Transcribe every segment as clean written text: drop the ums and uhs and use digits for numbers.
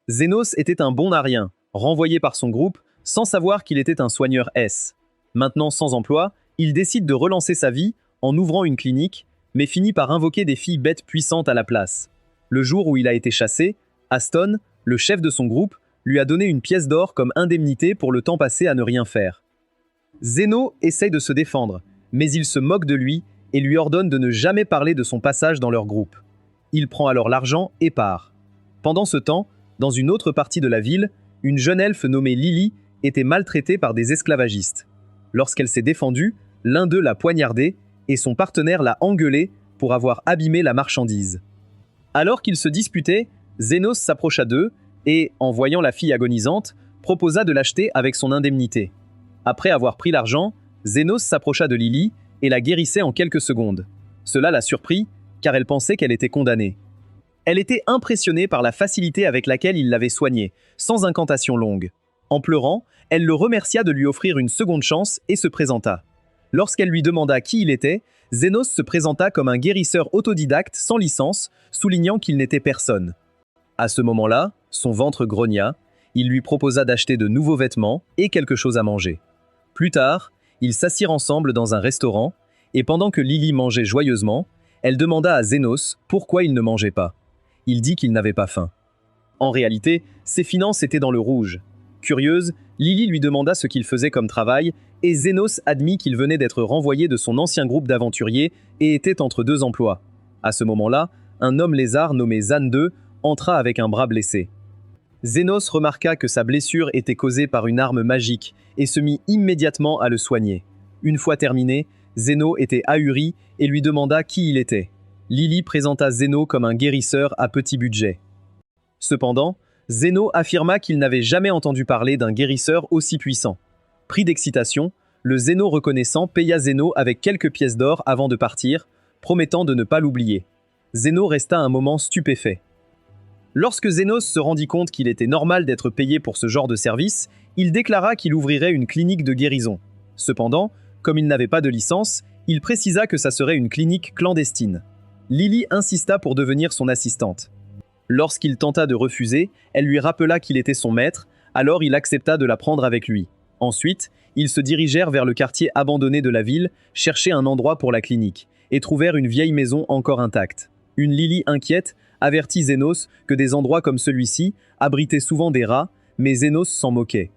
Zénos était un bon narien, renvoyé par son groupe, sans savoir qu'il était un soigneur S. Maintenant sans emploi, il décide de relancer sa vie en ouvrant une clinique, mais finit par invoquer des filles bêtes puissantes à la place. Le jour où il a été chassé, Aston, le chef de son groupe, lui a donné une pièce d'or comme indemnité pour le temps passé à ne rien faire. Zeno essaye de se défendre, mais il se moque de lui et lui ordonne de ne jamais parler de son passage dans leur groupe. Il prend alors l'argent et part. Pendant ce temps, dans une autre partie de la ville, une jeune elfe nommée Lily était maltraitée par des esclavagistes. Lorsqu'elle s'est défendue, l'un d'eux l'a poignardée et son partenaire l'a engueulée pour avoir abîmé la marchandise. Alors qu'ils se disputaient, Zénos s'approcha d'eux et, en voyant la fille agonisante, proposa de l'acheter avec son indemnité. Après avoir pris l'argent, Zénos s'approcha de Lily et la guérissait en quelques secondes. Cela l'a surpris, car elle pensait qu'elle était condamnée. Elle était impressionnée par la facilité avec laquelle il l'avait soignée, sans incantation longue. En pleurant, elle le remercia de lui offrir une seconde chance et se présenta. Lorsqu'elle lui demanda qui il était, Zénos se présenta comme un guérisseur autodidacte sans licence, soulignant qu'il n'était personne. À ce moment-là, son ventre grogna, il lui proposa d'acheter de nouveaux vêtements et quelque chose à manger. Plus tard, ils s'assirent ensemble dans un restaurant, et pendant que Lily mangeait joyeusement, elle demanda à Zénos pourquoi il ne mangeait pas. Il dit qu'il n'avait pas faim. En réalité, ses finances étaient dans le rouge. Curieuse, Lily lui demanda ce qu'il faisait comme travail, et Zénos admit qu'il venait d'être renvoyé de son ancien groupe d'aventuriers et était entre deux emplois. À ce moment-là, un homme lézard nommé Zan II entra avec un bras blessé. Zénos remarqua que sa blessure était causée par une arme magique et se mit immédiatement à le soigner. Une fois terminé, Zéno était ahuri et lui demanda qui il était. Lily présenta Zéno comme un guérisseur à petit budget. Cependant, Zéno affirma qu'il n'avait jamais entendu parler d'un guérisseur aussi puissant. Pris d'excitation, le Zéno reconnaissant paya Zéno avec quelques pièces d'or avant de partir, promettant de ne pas l'oublier. Zéno resta un moment stupéfait. Lorsque Zénos se rendit compte qu'il était normal d'être payé pour ce genre de service, il déclara qu'il ouvrirait une clinique de guérison. Cependant, comme il n'avait pas de licence, il précisa que ça serait une clinique clandestine. Lily insista pour devenir son assistante. Lorsqu'il tenta de refuser, elle lui rappela qu'il était son maître, alors il accepta de la prendre avec lui. Ensuite, ils se dirigèrent vers le quartier abandonné de la ville, chercher un endroit pour la clinique, et trouvèrent une vieille maison encore intacte. Une Lily inquiète avertit Zénos que des endroits comme celui-ci abritaient souvent des rats, mais Zénos s'en moquait.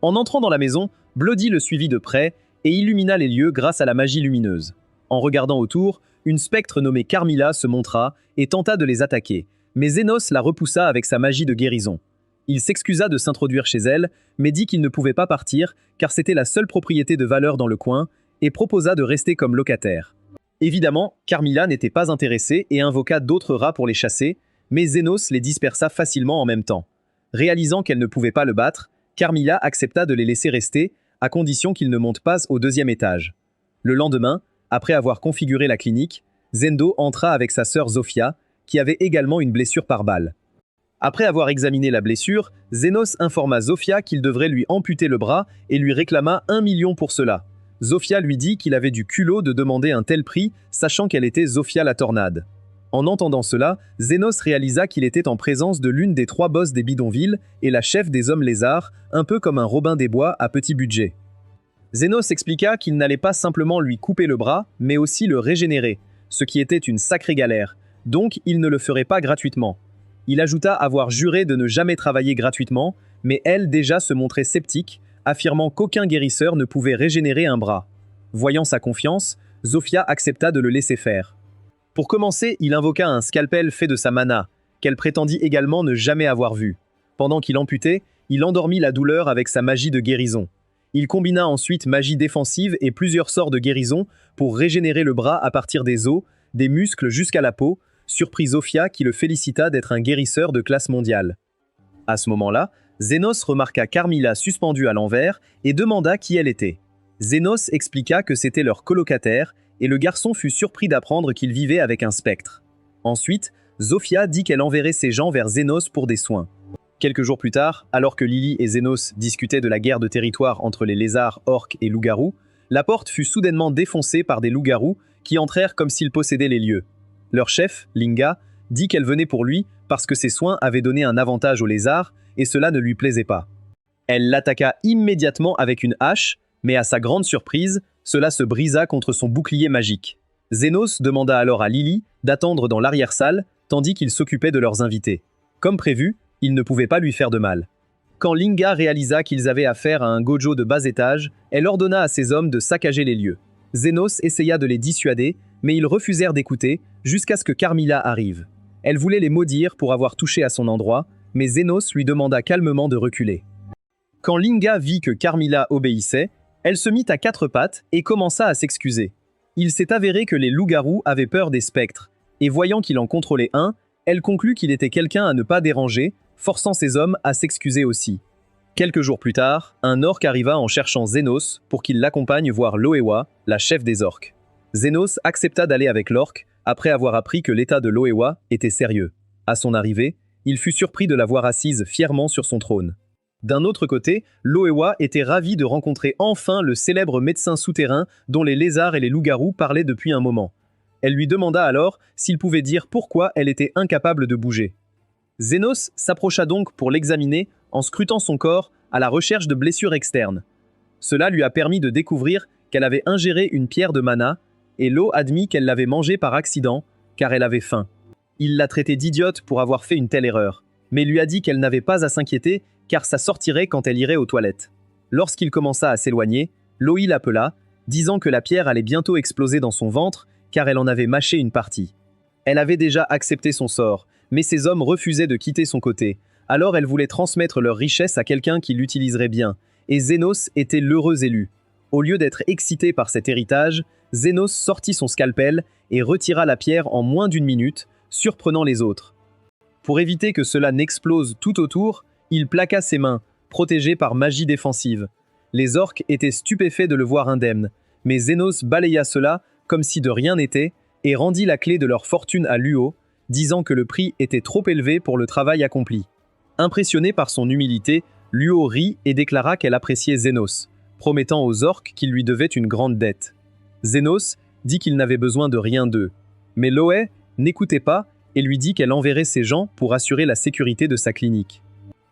En entrant dans la maison, Bloody le suivit de près et illumina les lieux grâce à la magie lumineuse. En regardant autour, une spectre nommée Carmilla se montra et tenta de les attaquer, mais Zénos la repoussa avec sa magie de guérison. Il s'excusa de s'introduire chez elle, mais dit qu'il ne pouvait pas partir car c'était la seule propriété de valeur dans le coin et proposa de rester comme locataire. Évidemment, Carmilla n'était pas intéressée et invoqua d'autres rats pour les chasser, mais Zénos les dispersa facilement en même temps. Réalisant qu'elle ne pouvait pas le battre, Carmilla accepta de les laisser rester, à condition qu'ils ne montent pas au deuxième étage. Le lendemain, après avoir configuré la clinique, Zendo entra avec sa sœur Zofia, qui avait également une blessure par balle. Après avoir examiné la blessure, Zénos informa Zofia qu'il devrait lui amputer le bras et lui réclama 1 million pour cela. Zofia lui dit qu'il avait du culot de demander un tel prix, sachant qu'elle était Zofia la Tornade. En entendant cela, Zénos réalisa qu'il était en présence de l'une des 3 bosses des bidonvilles et la chef des hommes lézards, un peu comme un Robin des Bois à petit budget. Zénos expliqua qu'il n'allait pas simplement lui couper le bras, mais aussi le régénérer, ce qui était une sacrée galère, donc il ne le ferait pas gratuitement. Il ajouta avoir juré de ne jamais travailler gratuitement, mais elle déjà se montrait sceptique, affirmant qu'aucun guérisseur ne pouvait régénérer un bras. Voyant sa confiance, Zofia accepta de le laisser faire. Pour commencer, il invoqua un scalpel fait de sa mana, qu'elle prétendit également ne jamais avoir vu. Pendant qu'il amputait, il endormit la douleur avec sa magie de guérison. Il combina ensuite magie défensive et plusieurs sorts de guérison pour régénérer le bras à partir des os, des muscles jusqu'à la peau, surprit Zofia qui le félicita d'être un guérisseur de classe mondiale. À ce moment-là, Zénos remarqua Carmilla suspendue à l'envers et demanda qui elle était. Zénos expliqua que c'était leur colocataire et le garçon fut surpris d'apprendre qu'il vivait avec un spectre. Ensuite, Zofia dit qu'elle enverrait ses gens vers Zénos pour des soins. Quelques jours plus tard, alors que Lily et Zénos discutaient de la guerre de territoire entre les lézards, orques et loups-garous, la porte fut soudainement défoncée par des loups-garous qui entrèrent comme s'ils possédaient les lieux. Leur chef, Linga, dit qu'elle venait pour lui parce que ses soins avaient donné un avantage au lézard et cela ne lui plaisait pas. Elle l'attaqua immédiatement avec une hache, mais à sa grande surprise, cela se brisa contre son bouclier magique. Zénos demanda alors à Lily d'attendre dans l'arrière-salle, tandis qu'il s'occupait de leurs invités. Comme prévu, il ne pouvait pas lui faire de mal. Quand Linga réalisa qu'ils avaient affaire à un gojo de bas étage, elle ordonna à ses hommes de saccager les lieux. Zénos essaya de les dissuader, mais ils refusèrent d'écouter jusqu'à ce que Carmilla arrive. Elle voulait les maudire pour avoir touché à son endroit, mais Zénos lui demanda calmement de reculer. Quand Linga vit que Carmilla obéissait, elle se mit à quatre pattes et commença à s'excuser. Il s'est avéré que les loups-garous avaient peur des spectres, et voyant qu'il en contrôlait un, elle conclut qu'il était quelqu'un à ne pas déranger, forçant ses hommes à s'excuser aussi. Quelques jours plus tard, un orc arriva en cherchant Zénos pour qu'il l'accompagne voir Loewa, la chef des orques. Zénos accepta d'aller avec l'orc après avoir appris que l'état de Loewa était sérieux. À son arrivée, il fut surpris de la voir assise fièrement sur son trône. D'un autre côté, Loewa était ravi de rencontrer enfin le célèbre médecin souterrain dont les lézards et les loups-garous parlaient depuis un moment. Elle lui demanda alors s'il pouvait dire pourquoi elle était incapable de bouger. Zénos s'approcha donc pour l'examiner en scrutant son corps à la recherche de blessures externes. Cela lui a permis de découvrir qu'elle avait ingéré une pierre de mana, et Lo admit qu'elle l'avait mangée par accident, car elle avait faim. Il l'a traitée d'idiote pour avoir fait une telle erreur, mais lui a dit qu'elle n'avait pas à s'inquiéter, car ça sortirait quand elle irait aux toilettes. Lorsqu'il commença à s'éloigner, Loï l'appela, disant que la pierre allait bientôt exploser dans son ventre, car elle en avait mâché une partie. Elle avait déjà accepté son sort, mais ses hommes refusaient de quitter son côté. Alors elle voulait transmettre leur richesse à quelqu'un qui l'utiliserait bien, et Zénos était l'heureux élu. Au lieu d'être excité par cet héritage, Zénos sortit son scalpel et retira la pierre en moins d'une minute, surprenant les autres. Pour éviter que cela n'explose tout autour, il plaqua ses mains, protégées par magie défensive. Les orques étaient stupéfaits de le voir indemne, mais Zénos balaya cela comme si de rien n'était et rendit la clé de leur fortune à Luo, disant que le prix était trop élevé pour le travail accompli. Impressionné par son humilité, Luo rit et déclara qu'elle appréciait Zénos, promettant aux orques qu'il lui devait une grande dette. Zénos dit qu'il n'avait besoin de rien d'eux, mais Loé n'écoutait pas et lui dit qu'elle enverrait ses gens pour assurer la sécurité de sa clinique.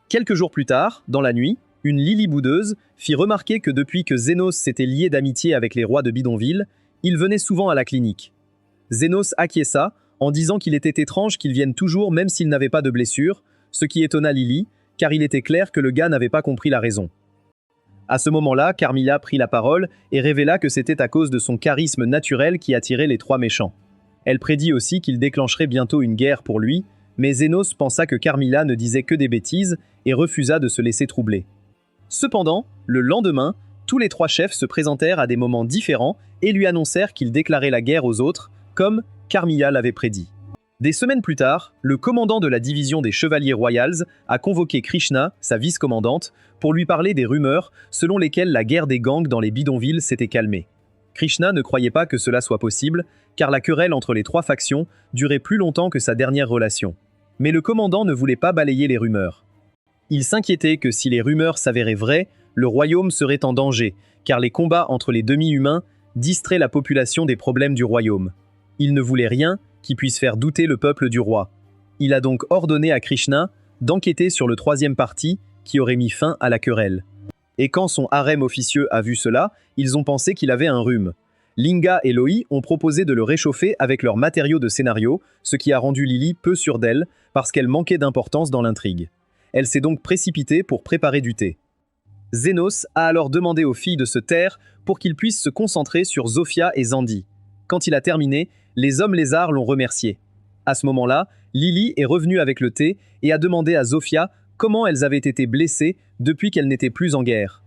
Quelques jours plus tard, dans la nuit, une Lily-boudeuse fit remarquer que depuis que Zénos s'était lié d'amitié avec les rois de Bidonville, il venait souvent à la clinique. Zénos acquiesça en disant qu'il était étrange qu'il vienne toujours même s'il n'avait pas de blessure, ce qui étonna Lily, car il était clair que le gars n'avait pas compris la raison. À ce moment-là, Carmilla prit la parole et révéla que c'était à cause de son charisme naturel qui attirait les trois méchants. Elle prédit aussi qu'il déclencherait bientôt une guerre pour lui, mais Zénos pensa que Carmilla ne disait que des bêtises et refusa de se laisser troubler. Cependant, le lendemain, tous les trois chefs se présentèrent à des moments différents et lui annoncèrent qu'ils déclaraient la guerre aux autres, comme Carmilla l'avait prédit. Des semaines plus tard, le commandant de la division des Chevaliers Royals a convoqué Krishna, sa vice-commandante, pour lui parler des rumeurs selon lesquelles la guerre des gangs dans les bidonvilles s'était calmée. Krishna ne croyait pas que cela soit possible, car la querelle entre les trois factions durait plus longtemps que sa dernière relation. Mais le commandant ne voulait pas balayer les rumeurs. Il s'inquiétait que si les rumeurs s'avéraient vraies, le royaume serait en danger, car les combats entre les demi-humains distraient la population des problèmes du royaume. Il ne voulait rien qui puisse faire douter le peuple du roi. Il a donc ordonné à Krishna d'enquêter sur le troisième parti qui aurait mis fin à la querelle. Et quand son harem officieux a vu cela, ils ont pensé qu'il avait un rhume. Linga et Loï ont proposé de le réchauffer avec leurs matériaux de scénario, ce qui a rendu Lily peu sûre d'elle, parce qu'elle manquait d'importance dans l'intrigue. Elle s'est donc précipitée pour préparer du thé. Zénos a alors demandé aux filles de se taire pour qu'ils puissent se concentrer sur Zofia et Zandi. Quand il a terminé, les hommes lézards l'ont remercié. À ce moment-là, Lily est revenue avec le thé et a demandé à Zofia comment elles avaient été blessées depuis qu'elles n'étaient plus en guerre.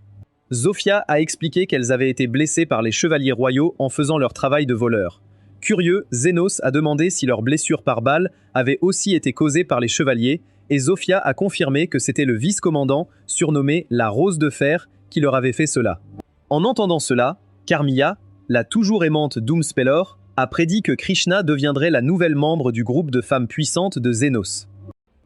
Zofia a expliqué qu'elles avaient été blessées par les chevaliers royaux en faisant leur travail de voleur. Curieux, Zénos a demandé si leurs blessures par balle avaient aussi été causées par les chevaliers, et Zofia a confirmé que c'était le vice-commandant, surnommé la Rose de Fer, qui leur avait fait cela. En entendant cela, Carmilla, la toujours aimante Doomspellor, a prédit que Krishna deviendrait la nouvelle membre du groupe de femmes puissantes de Zénos.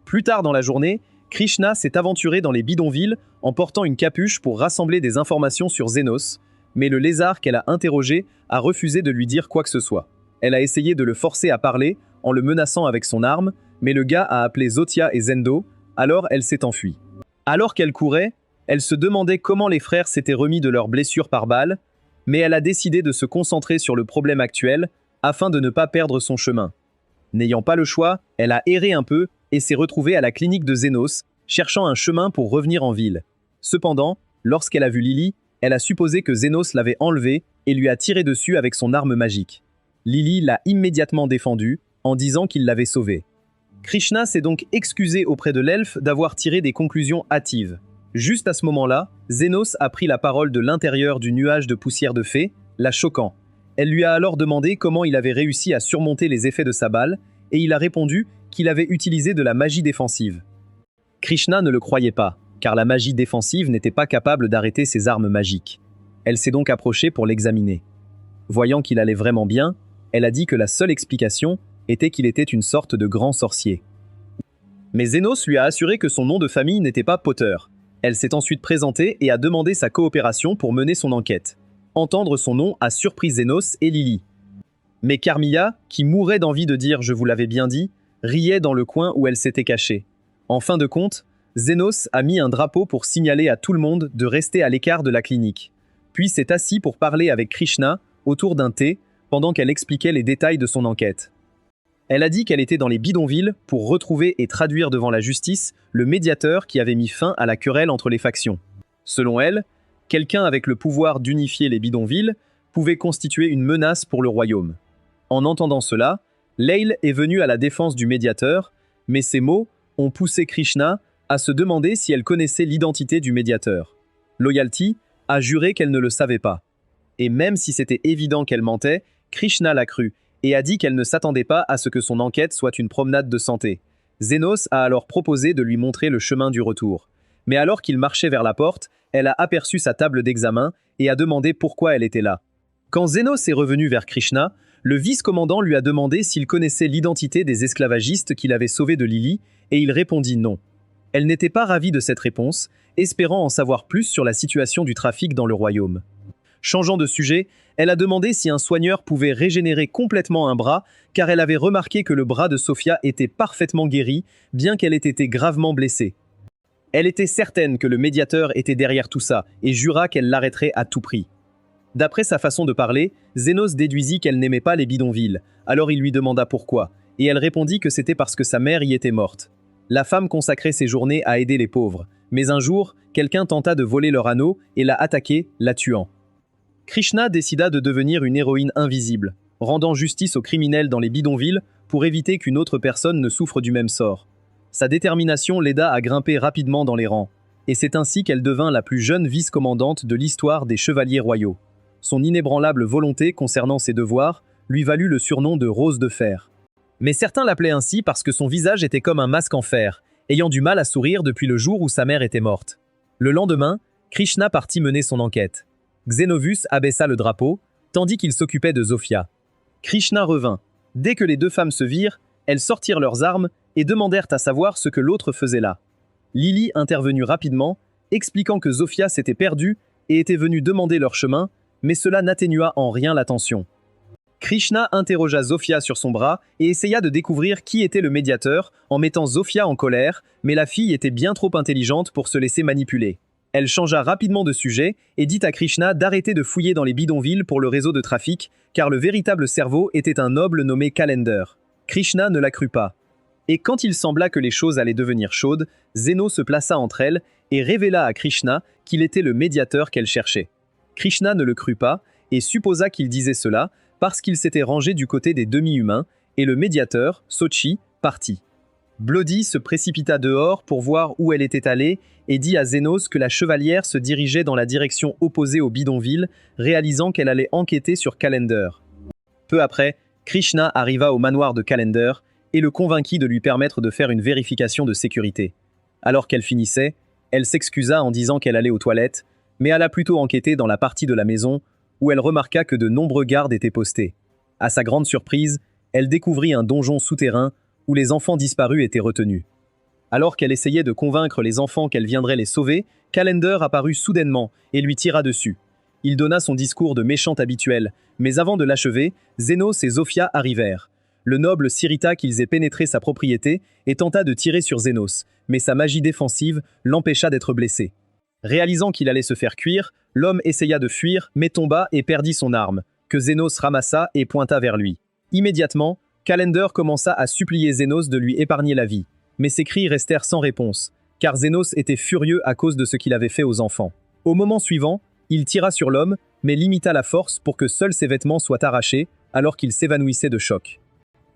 Plus tard dans la journée, Krishna s'est aventuré dans les bidonvilles en portant une capuche pour rassembler des informations sur Zénos, mais le lézard qu'elle a interrogé a refusé de lui dire quoi que ce soit. Elle a essayé de le forcer à parler en le menaçant avec son arme, mais le gars a appelé Zotia et Zendo, alors elle s'est enfuie. Alors qu'elle courait, elle se demandait comment les frères s'étaient remis de leurs blessures par balle, mais elle a décidé de se concentrer sur le problème actuel afin de ne pas perdre son chemin. N'ayant pas le choix, elle a erré un peu et s'est retrouvée à la clinique de Zenos, cherchant un chemin pour revenir en ville. Cependant, lorsqu'elle a vu Lily, elle a supposé que Zenos l'avait enlevée et lui a tiré dessus avec son arme magique. Lily l'a immédiatement défendue en disant qu'il l'avait sauvée. Krishna s'est donc excusé auprès de l'elfe d'avoir tiré des conclusions hâtives. Juste à ce moment-là, Zenos a pris la parole de l'intérieur du nuage de poussière de fée, la choquant. Elle lui a alors demandé comment il avait réussi à surmonter les effets de sa balle, et il a répondu qu'il avait utilisé de la magie défensive. Krishna ne le croyait pas, car la magie défensive n'était pas capable d'arrêter ses armes magiques. Elle s'est donc approchée pour l'examiner. Voyant qu'il allait vraiment bien, elle a dit que la seule explication était qu'il était une sorte de grand sorcier. Mais Zenos lui a assuré que son nom de famille n'était pas Potter. Elle s'est ensuite présentée et a demandé sa coopération pour mener son enquête. Entendre son nom a surpris Zenos et Lily. Mais Carmilla, qui mourait d'envie de dire « je vous l'avais bien dit », riait dans le coin où elle s'était cachée. En fin de compte, Zenos a mis un drapeau pour signaler à tout le monde de rester à l'écart de la clinique. Puis s'est assis pour parler avec Krishna autour d'un thé pendant qu'elle expliquait les détails de son enquête. Elle a dit qu'elle était dans les bidonvilles pour retrouver et traduire devant la justice le médiateur qui avait mis fin à la querelle entre les factions. Selon elle, quelqu'un avec le pouvoir d'unifier les bidonvilles pouvait constituer une menace pour le royaume. En entendant cela, Leil est venue à la défense du médiateur, mais ces mots ont poussé Krishna à se demander si elle connaissait l'identité du médiateur. Loyalty a juré qu'elle ne le savait pas. Et même si c'était évident qu'elle mentait, Krishna l'a cru et a dit qu'elle ne s'attendait pas à ce que son enquête soit une promenade de santé. Zenos a alors proposé de lui montrer le chemin du retour. Mais alors qu'il marchait vers la porte, elle a aperçu sa table d'examen et a demandé pourquoi elle était là. Quand Zenos est revenu vers Krishna, le vice-commandant lui a demandé s'il connaissait l'identité des esclavagistes qu'il avait sauvés de Lily, et il répondit non. Elle n'était pas ravie de cette réponse, espérant en savoir plus sur la situation du trafic dans le royaume. Changeant de sujet, elle a demandé si un soigneur pouvait régénérer complètement un bras, car elle avait remarqué que le bras de Sophia était parfaitement guéri, bien qu'elle ait été gravement blessée. Elle était certaine que le médiateur était derrière tout ça, et jura qu'elle l'arrêterait à tout prix. D'après sa façon de parler, Zenos déduisit qu'elle n'aimait pas les bidonvilles, alors il lui demanda pourquoi, et elle répondit que c'était parce que sa mère y était morte. La femme consacrait ses journées à aider les pauvres, mais un jour, quelqu'un tenta de voler leur anneau et l'a attaqué, la tuant. Krishna décida de devenir une héroïne invisible, rendant justice aux criminels dans les bidonvilles pour éviter qu'une autre personne ne souffre du même sort. Sa détermination l'aida à grimper rapidement dans les rangs, et c'est ainsi qu'elle devint la plus jeune vice-commandante de l'histoire des chevaliers royaux. Son inébranlable volonté concernant ses devoirs lui valut le surnom de Rose de Fer. Mais certains l'appelaient ainsi parce que son visage était comme un masque en fer, ayant du mal à sourire depuis le jour où sa mère était morte. Le lendemain, Krishna partit mener son enquête. Xenovus abaissa le drapeau, tandis qu'il s'occupait de Zofia. Krishna revint. Dès que les deux femmes se virent, elles sortirent leurs armes et demandèrent à savoir ce que l'autre faisait là. Lily intervenut rapidement, expliquant que Zofia s'était perdue et était venue demander leur chemin, mais cela n'atténua en rien la tension. Krishna interrogea Zofia sur son bras et essaya de découvrir qui était le médiateur en mettant Zofia en colère, mais la fille était bien trop intelligente pour se laisser manipuler. Elle changea rapidement de sujet et dit à Krishna d'arrêter de fouiller dans les bidonvilles pour le réseau de trafic, car le véritable cerveau était un noble nommé Calender. Krishna ne la crut pas. Et quand il sembla que les choses allaient devenir chaudes, Zeno se plaça entre elles et révéla à Krishna qu'il était le médiateur qu'elle cherchait. Krishna ne le crut pas et supposa qu'il disait cela parce qu'il s'était rangé du côté des demi-humains, et le médiateur, Sochi, partit. Bloody se précipita dehors pour voir où elle était allée et dit à Zenos que la chevalière se dirigeait dans la direction opposée au bidonville, réalisant qu'elle allait enquêter sur Calender. Peu après, Krishna arriva au manoir de Calender et le convainquit de lui permettre de faire une vérification de sécurité. Alors qu'elle finissait, elle s'excusa en disant qu'elle allait aux toilettes, mais alla plutôt enquêter dans la partie de la maison où elle remarqua que de nombreux gardes étaient postés. À sa grande surprise, elle découvrit un donjon souterrain où les enfants disparus étaient retenus. Alors qu'elle essayait de convaincre les enfants qu'elle viendrait les sauver, Calender apparut soudainement et lui tira dessus. Il donna son discours de méchant habituel, mais avant de l'achever, Zénos et Zofia arrivèrent. Le noble s'irrita qu'ils aient pénétré sa propriété et tenta de tirer sur Zénos, mais sa magie défensive l'empêcha d'être blessé. Réalisant qu'il allait se faire cuire, l'homme essaya de fuir, mais tomba et perdit son arme, que Zénos ramassa et pointa vers lui. Immédiatement, Calender commença à supplier Zénos de lui épargner la vie, mais ses cris restèrent sans réponse, car Zénos était furieux à cause de ce qu'il avait fait aux enfants. Au moment suivant, il tira sur l'homme, mais limita la force pour que seuls ses vêtements soient arrachés, alors qu'il s'évanouissait de choc.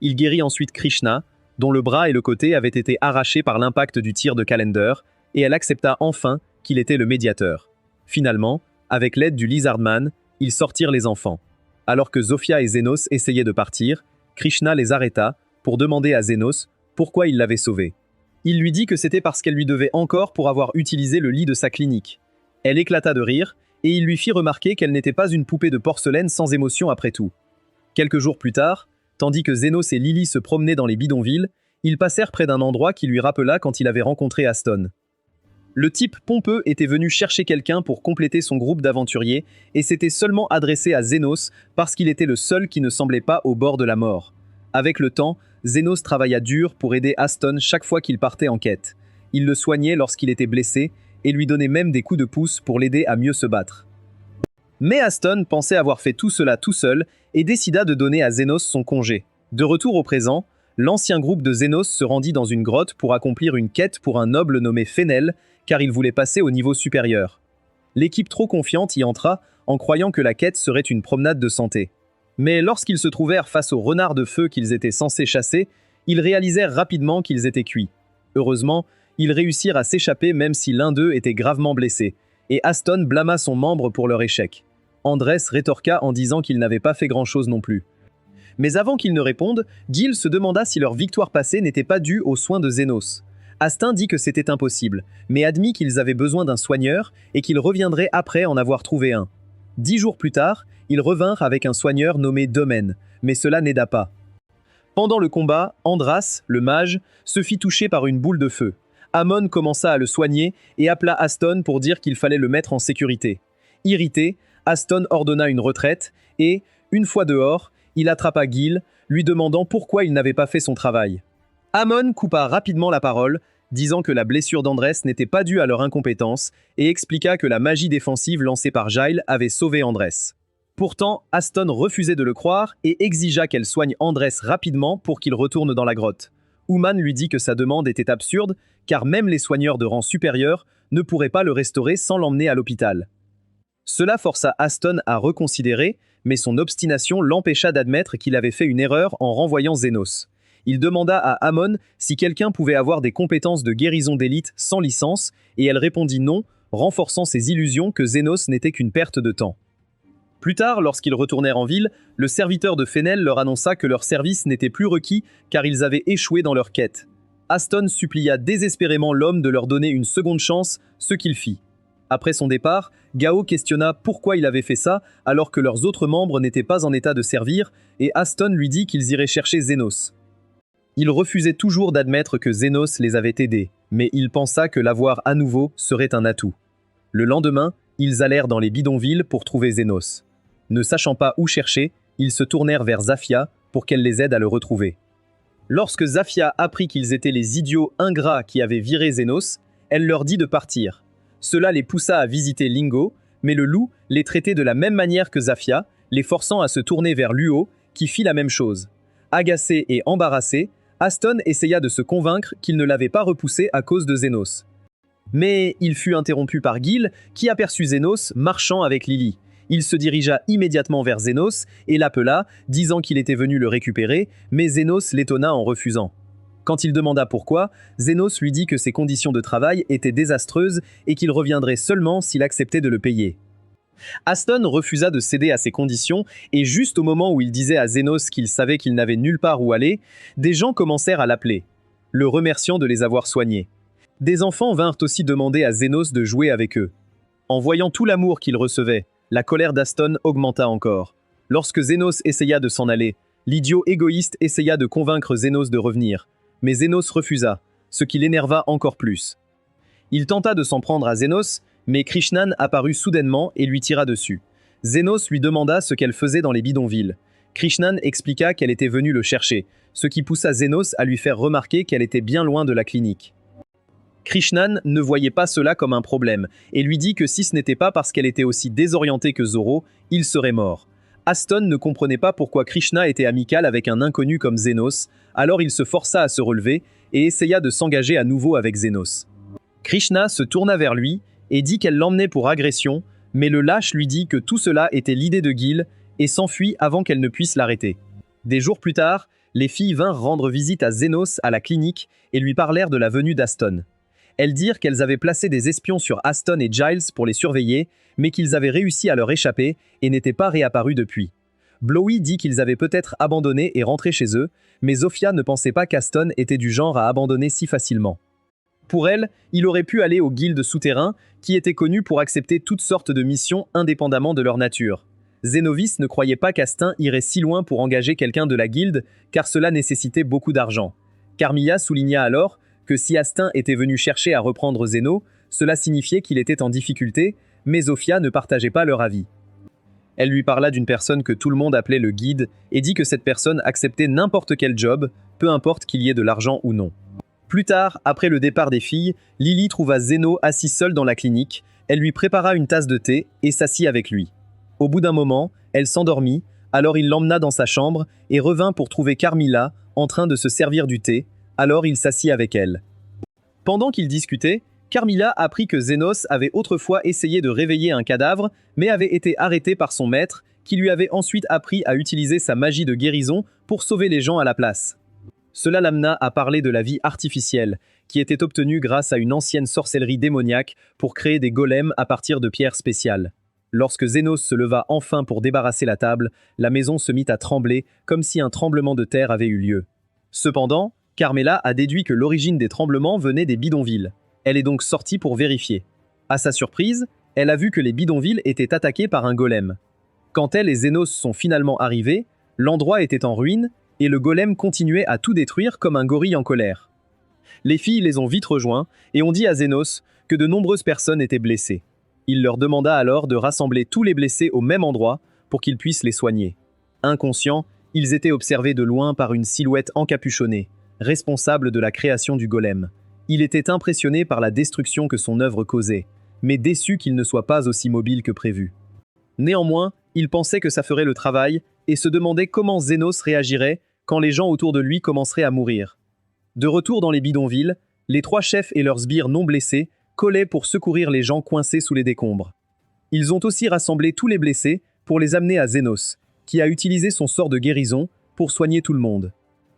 Il guérit ensuite Krishna, dont le bras et le côté avaient été arrachés par l'impact du tir de Calender, et elle accepta enfin qu'il était le médiateur. Finalement, avec l'aide du Lizardman, ils sortirent les enfants. Alors que Zofia et Zénos essayaient de partir, Krishna les arrêta pour demander à Zénos pourquoi il l'avait sauvée. Il lui dit que c'était parce qu'elle lui devait encore pour avoir utilisé le lit de sa clinique. Elle éclata de rire, et il lui fit remarquer qu'elle n'était pas une poupée de porcelaine sans émotion après tout. Quelques jours plus tard, tandis que Zénos et Lily se promenaient dans les bidonvilles, ils passèrent près d'un endroit qui lui rappela quand il avait rencontré Aston. Le type pompeux était venu chercher quelqu'un pour compléter son groupe d'aventuriers et s'était seulement adressé à Zénos parce qu'il était le seul qui ne semblait pas au bord de la mort. Avec le temps, Zénos travailla dur pour aider Aston chaque fois qu'il partait en quête. Il le soignait lorsqu'il était blessé et lui donnait même des coups de pouce pour l'aider à mieux se battre. Mais Aston pensait avoir fait tout cela tout seul et décida de donner à Zénos son congé. De retour au présent, l'ancien groupe de Zénos se rendit dans une grotte pour accomplir une quête pour un noble nommé Fenel, car il voulait passer au niveau supérieur. L'équipe trop confiante y entra en croyant que la quête serait une promenade de santé. Mais lorsqu'ils se trouvèrent face aux renards de feu qu'ils étaient censés chasser, ils réalisèrent rapidement qu'ils étaient cuits. Heureusement, ils réussirent à s'échapper même si l'un d'eux était gravement blessé, et Aston blâma son membre pour leur échec. Andrés rétorqua en disant qu'il n'avait pas fait grand-chose non plus. Mais avant qu'ils ne répondent, Gil se demanda si leur victoire passée n'était pas due aux soins de Zénos. Astin dit que c'était impossible, mais admit qu'ils avaient besoin d'un soigneur et qu'ils reviendraient après en avoir trouvé un. 10 jours plus tard, ils revinrent avec un soigneur nommé Domen, mais cela n'aida pas. Pendant le combat, Andras, le mage, se fit toucher par une boule de feu. Amon commença à le soigner et appela Aston pour dire qu'il fallait le mettre en sécurité. Irrité, Aston ordonna une retraite et, une fois dehors, il attrapa Gil, lui demandant pourquoi il n'avait pas fait son travail. Amon coupa rapidement la parole, disant que la blessure d'Andrés n'était pas due à leur incompétence et expliqua que la magie défensive lancée par Jail avait sauvé Andrés. Pourtant, Aston refusait de le croire et exigea qu'elle soigne Andrés rapidement pour qu'il retourne dans la grotte. Ouman lui dit que sa demande était absurde, car même les soigneurs de rang supérieur ne pourraient pas le restaurer sans l'emmener à l'hôpital. Cela força Aston à reconsidérer, mais son obstination l'empêcha d'admettre qu'il avait fait une erreur en renvoyant Zénos. Il demanda à Amon si quelqu'un pouvait avoir des compétences de guérison d'élite sans licence, et elle répondit non, renforçant ses illusions que Zénos n'était qu'une perte de temps. Plus tard, lorsqu'ils retournèrent en ville, le serviteur de Fenel leur annonça que leur service n'était plus requis car ils avaient échoué dans leur quête. Aston supplia désespérément l'homme de leur donner une seconde chance, ce qu'il fit. Après son départ, Gao questionna pourquoi il avait fait ça alors que leurs autres membres n'étaient pas en état de servir, et Aston lui dit qu'ils iraient chercher Zénos. Il refusait toujours d'admettre que Zénos les avait aidés, mais il pensa que l'avoir à nouveau serait un atout. Le lendemain, ils allèrent dans les bidonvilles pour trouver Zénos. Ne sachant pas où chercher, ils se tournèrent vers Zafia pour qu'elle les aide à le retrouver. Lorsque Zafia apprit qu'ils étaient les idiots ingrats qui avaient viré Zénos, elle leur dit de partir. Cela les poussa à visiter Lingo, mais le loup les traitait de la même manière que Zafia, les forçant à se tourner vers Luo, qui fit la même chose. Agacé et embarrassé, Aston essaya de se convaincre qu'il ne l'avait pas repoussé à cause de Zénos. Mais il fut interrompu par Gil, qui aperçut Zénos marchant avec Lily. Il se dirigea immédiatement vers Zénos et l'appela, disant qu'il était venu le récupérer, mais Zénos l'étonna en refusant. Quand il demanda pourquoi, Zénos lui dit que ses conditions de travail étaient désastreuses et qu'il reviendrait seulement s'il acceptait de le payer. Aston refusa de céder à ces conditions et juste au moment où il disait à Zénos qu'il savait qu'il n'avait nulle part où aller, des gens commencèrent à l'appeler, le remerciant de les avoir soignés. Des enfants vinrent aussi demander à Zénos de jouer avec eux. En voyant tout l'amour qu'il recevait, la colère d'Aston augmenta encore. Lorsque Zénos essaya de s'en aller, l'idiot égoïste essaya de convaincre Zénos de revenir, mais Zénos refusa, ce qui l'énerva encore plus. Il tenta de s'en prendre à Zénos, mais Krishnan apparut soudainement et lui tira dessus. Zénos lui demanda ce qu'elle faisait dans les bidonvilles. Krishnan expliqua qu'elle était venue le chercher, ce qui poussa Zénos à lui faire remarquer qu'elle était bien loin de la clinique. Krishnan ne voyait pas cela comme un problème, et lui dit que si ce n'était pas parce qu'elle était aussi désorientée que Zoro, il serait mort. Aston ne comprenait pas pourquoi Krishna était amical avec un inconnu comme Zénos, alors il se força à se relever et essaya de s'engager à nouveau avec Zénos. Krishna se tourna vers lui et dit qu'elle l'emmenait pour agression, mais le lâche lui dit que tout cela était l'idée de Gil et s'enfuit avant qu'elle ne puisse l'arrêter. Des jours plus tard, les filles vinrent rendre visite à Zénos à la clinique et lui parlèrent de la venue d'Aston. Elles dirent qu'elles avaient placé des espions sur Aston et Giles pour les surveiller, mais qu'ils avaient réussi à leur échapper et n'étaient pas réapparus depuis. Blowy dit qu'ils avaient peut-être abandonné et rentré chez eux, mais Zofia ne pensait pas qu'Aston était du genre à abandonner si facilement. Pour elle, il aurait pu aller au guilde souterrain, qui était connu pour accepter toutes sortes de missions indépendamment de leur nature. Zenovis ne croyait pas qu'Aston irait si loin pour engager quelqu'un de la guilde, car cela nécessitait beaucoup d'argent. Carmilla souligna alors que si Aston était venu chercher à reprendre Zeno, cela signifiait qu'il était en difficulté, mais Zofia ne partageait pas leur avis. Elle lui parla d'une personne que tout le monde appelait le guide et dit que cette personne acceptait n'importe quel job, peu importe qu'il y ait de l'argent ou non. Plus tard, après le départ des filles, Lily trouva Zeno assis seul dans la clinique, elle lui prépara une tasse de thé et s'assit avec lui. Au bout d'un moment, elle s'endormit, alors il l'emmena dans sa chambre et revint pour trouver Carmilla en train de se servir du thé, alors il s'assit avec elle. Pendant qu'ils discutaient, Carmilla apprit que Zénos avait autrefois essayé de réveiller un cadavre, mais avait été arrêté par son maître, qui lui avait ensuite appris à utiliser sa magie de guérison pour sauver les gens à la place. Cela l'amena à parler de la vie artificielle, qui était obtenue grâce à une ancienne sorcellerie démoniaque pour créer des golems à partir de pierres spéciales. Lorsque Zénos se leva enfin pour débarrasser la table, la maison se mit à trembler comme si un tremblement de terre avait eu lieu. Cependant, Carmilla a déduit que l'origine des tremblements venait des bidonvilles. Elle est donc sortie pour vérifier. À sa surprise, elle a vu que les bidonvilles étaient attaqués par un golem. Quand elle et Zénos sont finalement arrivés, l'endroit était en ruine et le golem continuait à tout détruire comme un gorille en colère. Les filles les ont vite rejoints et ont dit à Zénos que de nombreuses personnes étaient blessées. Il leur demanda alors de rassembler tous les blessés au même endroit pour qu'ils puissent les soigner. Inconscients, ils étaient observés de loin par une silhouette encapuchonnée, responsable de la création du golem. Il était impressionné par la destruction que son œuvre causait, mais déçu qu'il ne soit pas aussi mobile que prévu. Néanmoins, il pensait que ça ferait le travail et se demandait comment Zénos réagirait quand les gens autour de lui commenceraient à mourir. De retour dans les bidonvilles, les trois chefs et leurs sbires non blessés collaient pour secourir les gens coincés sous les décombres. Ils ont aussi rassemblé tous les blessés pour les amener à Zénos, qui a utilisé son sort de guérison pour soigner tout le monde.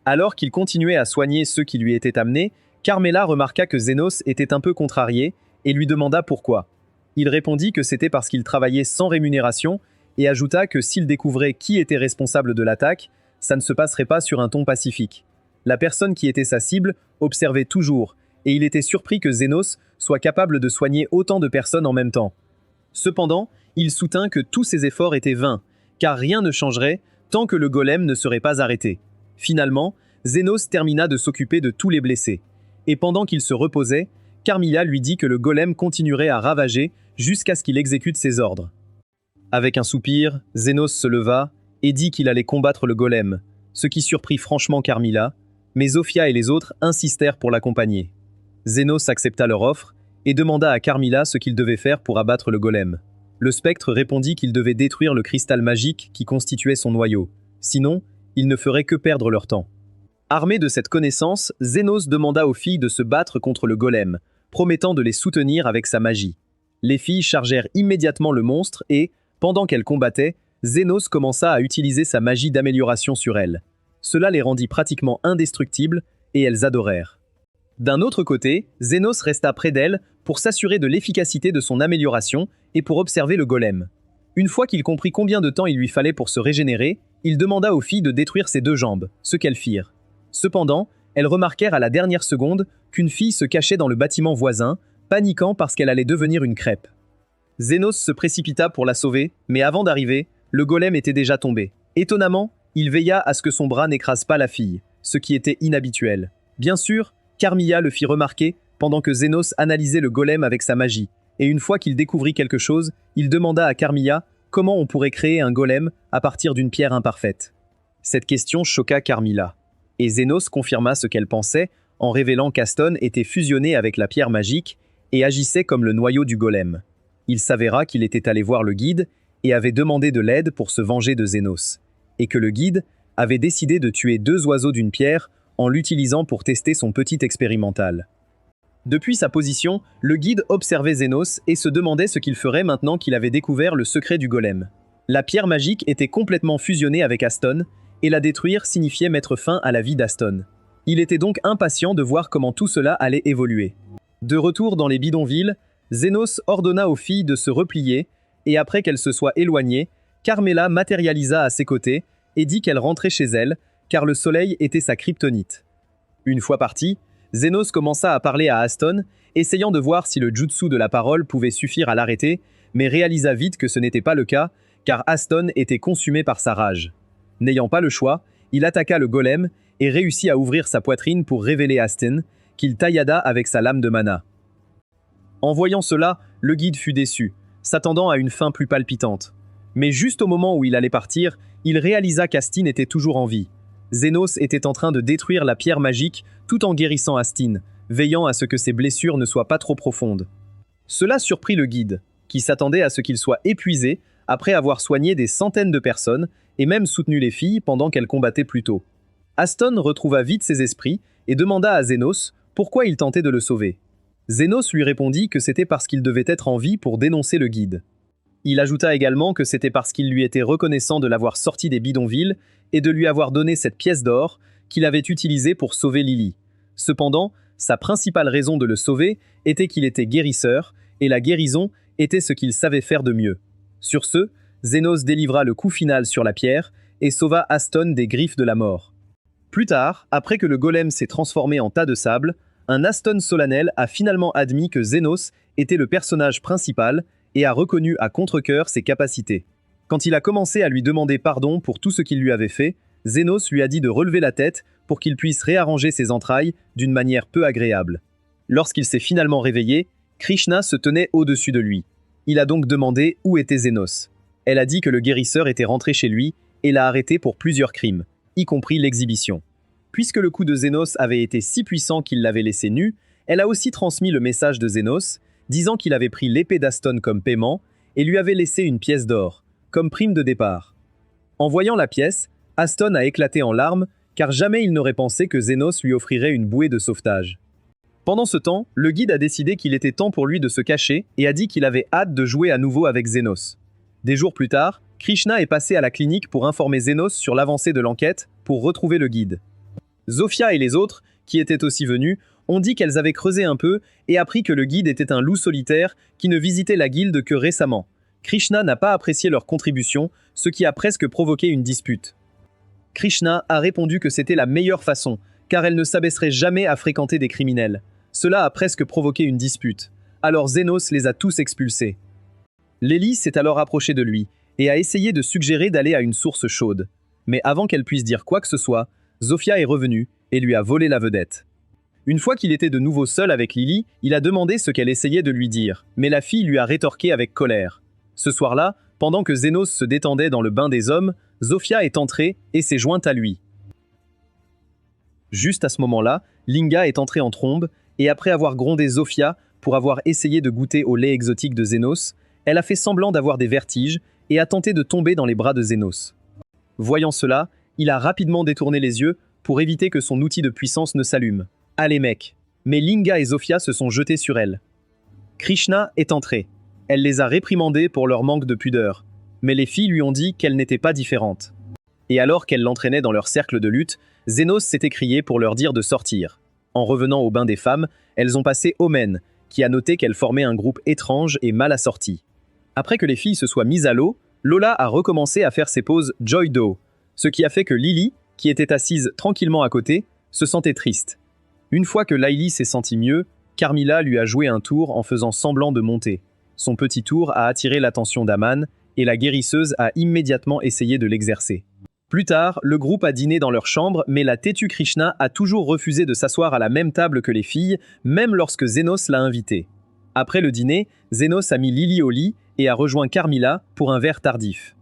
Alors qu'il continuait à soigner ceux qui lui étaient amenés, Carmilla remarqua que Zénos était un peu contrarié et lui demanda pourquoi. Il répondit que c'était parce qu'il travaillait sans rémunération et ajouta que s'il découvrait qui était responsable de l'attaque, ça ne se passerait pas sur un ton pacifique. La personne qui était sa cible observait toujours et il était surpris que Zénos soit capable de soigner autant de personnes en même temps. Cependant, il soutint que tous ses efforts étaient vains, car rien ne changerait tant que le golem ne serait pas arrêté. Finalement, Zénos termina de s'occuper de tous les blessés. Et pendant qu'il se reposait, Carmilla lui dit que le golem continuerait à ravager jusqu'à ce qu'il exécute ses ordres. Avec un soupir, Zénos se leva et dit qu'il allait combattre le golem, ce qui surprit franchement Carmilla, mais Zofia et les autres insistèrent pour l'accompagner. Zénos accepta leur offre et demanda à Carmilla ce qu'il devait faire pour abattre le golem. Le spectre répondit qu'il devait détruire le cristal magique qui constituait son noyau, sinon, il ne ferait que perdre leur temps. Armé de cette connaissance, Zénos demanda aux filles de se battre contre le golem, promettant de les soutenir avec sa magie. Les filles chargèrent immédiatement le monstre et, pendant qu'elles combattaient, Zénos commença à utiliser sa magie d'amélioration sur elles. Cela les rendit pratiquement indestructibles et elles adorèrent. D'un autre côté, Zénos resta près d'elle pour s'assurer de l'efficacité de son amélioration et pour observer le golem. Une fois qu'il comprit combien de temps il lui fallait pour se régénérer, il demanda aux filles de détruire ses deux jambes, ce qu'elles firent. Cependant, elles remarquèrent à la dernière seconde qu'une fille se cachait dans le bâtiment voisin, paniquant parce qu'elle allait devenir une crêpe. Zénos se précipita pour la sauver, mais avant d'arriver, le golem était déjà tombé. Étonnamment, il veilla à ce que son bras n'écrase pas la fille, ce qui était inhabituel. Bien sûr, Carmilla le fit remarquer pendant que Zénos analysait le golem avec sa magie, et une fois qu'il découvrit quelque chose, il demanda à Carmilla comment on pourrait créer un golem à partir d'une pierre imparfaite. Cette question choqua Carmilla, et Zénos confirma ce qu'elle pensait en révélant qu'Aston était fusionné avec la pierre magique et agissait comme le noyau du golem. Il s'avéra qu'il était allé voir le guide et avait demandé de l'aide pour se venger de Zénos, et que le guide avait décidé de tuer 2 oiseaux d'une pierre en l'utilisant pour tester son petit expérimental. Depuis sa position, le guide observait Zénos et se demandait ce qu'il ferait maintenant qu'il avait découvert le secret du golem. La pierre magique était complètement fusionnée avec Aston, et la détruire signifiait mettre fin à la vie d'Aston. Il était donc impatient de voir comment tout cela allait évoluer. De retour dans les bidonvilles, Zénos ordonna aux filles de se replier, et après qu'elles se soient éloignées, Carmilla matérialisa à ses côtés et dit qu'elle rentrait chez elle, car le soleil était sa kryptonite. Une fois parti, Zénos commença à parler à Aston, essayant de voir si le jutsu de la parole pouvait suffire à l'arrêter, mais réalisa vite que ce n'était pas le cas, car Aston était consumé par sa rage. N'ayant pas le choix, il attaqua le golem et réussit à ouvrir sa poitrine pour révéler Aston, qu'il taillada avec sa lame de mana. En voyant cela, le guide fut déçu, s'attendant à une fin plus palpitante. Mais juste au moment où il allait partir, il réalisa qu'Astin était toujours en vie. Zénos était en train de détruire la pierre magique tout en guérissant Astin, veillant à ce que ses blessures ne soient pas trop profondes. Cela surprit le guide, qui s'attendait à ce qu'il soit épuisé après avoir soigné des centaines de personnes et même soutenu les filles pendant qu'elles combattaient plus tôt. Aston retrouva vite ses esprits et demanda à Zénos pourquoi il tentait de le sauver. Zénos lui répondit que c'était parce qu'il devait être en vie pour dénoncer le guide. Il ajouta également que c'était parce qu'il lui était reconnaissant de l'avoir sorti des bidonvilles et de lui avoir donné cette pièce d'or qu'il avait utilisée pour sauver Lily. Cependant, sa principale raison de le sauver était qu'il était guérisseur, et la guérison était ce qu'il savait faire de mieux. Sur ce, Zénos délivra le coup final sur la pierre et sauva Aston des griffes de la mort. Plus tard, après que le golem s'est transformé en tas de sable, un Aston solennel a finalement admis que Zénos était le personnage principal et a reconnu à contre-cœur ses capacités. Quand il a commencé à lui demander pardon pour tout ce qu'il lui avait fait, Zénos lui a dit de relever la tête pour qu'il puisse réarranger ses entrailles d'une manière peu agréable. Lorsqu'il s'est finalement réveillé, Krishna se tenait au-dessus de lui. Il a donc demandé où était Zénos. Elle a dit que le guérisseur était rentré chez lui et l'a arrêté pour plusieurs crimes, y compris l'exhibition. Puisque le coup de Zénos avait été si puissant qu'il l'avait laissé nu, elle a aussi transmis le message de Zénos, disant qu'il avait pris l'épée d'Aston comme paiement et lui avait laissé une pièce d'or, comme prime de départ. En voyant la pièce, Aston a éclaté en larmes, car jamais il n'aurait pensé que Zénos lui offrirait une bouée de sauvetage. Pendant ce temps, le guide a décidé qu'il était temps pour lui de se cacher et a dit qu'il avait hâte de jouer à nouveau avec Zénos. Des jours plus tard, Krishna est passé à la clinique pour informer Zénos sur l'avancée de l'enquête pour retrouver le guide. Zofia et les autres, qui étaient aussi venus, ont dit qu'elles avaient creusé un peu et appris que le guide était un loup solitaire qui ne visitait la guilde que récemment. Krishna n'a pas apprécié leur contribution, ce qui a presque provoqué une dispute. Krishna a répondu que c'était la meilleure façon, car elle ne s'abaisserait jamais à fréquenter des criminels. Cela a presque provoqué une dispute. Alors Zénos les a tous expulsés. Lily s'est alors approchée de lui et a essayé de suggérer d'aller à une source chaude. Mais avant qu'elle puisse dire quoi que ce soit, Zofia est revenue et lui a volé la vedette. Une fois qu'il était de nouveau seul avec Lily, il a demandé ce qu'elle essayait de lui dire, mais la fille lui a rétorqué avec colère. Ce soir-là, pendant que Zénos se détendait dans le bain des hommes, Zofia est entrée et s'est jointe à lui. Juste à ce moment-là, Linga est entrée en trombe, et après avoir grondé Zofia pour avoir essayé de goûter au lait exotique de Zénos, elle a fait semblant d'avoir des vertiges et a tenté de tomber dans les bras de Zénos. Voyant cela, il a rapidement détourné les yeux pour éviter que son outil de puissance ne s'allume. Allez mec! Mais Linga et Zofia se sont jetés sur elle. Krishna est entrée. Elle les a réprimandés pour leur manque de pudeur, mais les filles lui ont dit qu'elle n'était pas différente. Et alors qu'elle l'entraînait dans leur cercle de lutte, Zénos s'est écrié pour leur dire de sortir. En revenant au bain des femmes, elles ont passé Omen, qui a noté qu'elle formait un groupe étrange et mal assorti. Après que les filles se soient mises à l'eau, Lola a recommencé à faire ses poses Joy Do, ce qui a fait que Lily, qui était assise tranquillement à côté, se sentait triste. Une fois que Laili s'est sentie mieux, Carmilla lui a joué un tour en faisant semblant de monter. Son petit tour a attiré l'attention d'Aman, et la guérisseuse a immédiatement essayé de l'exercer. Plus tard, le groupe a dîné dans leur chambre, mais la têtue Krishna a toujours refusé de s'asseoir à la même table que les filles, même lorsque Zénos l'a invité. Après le dîner, Zénos a mis Lily au lit et a rejoint Carmilla pour un verre tardif.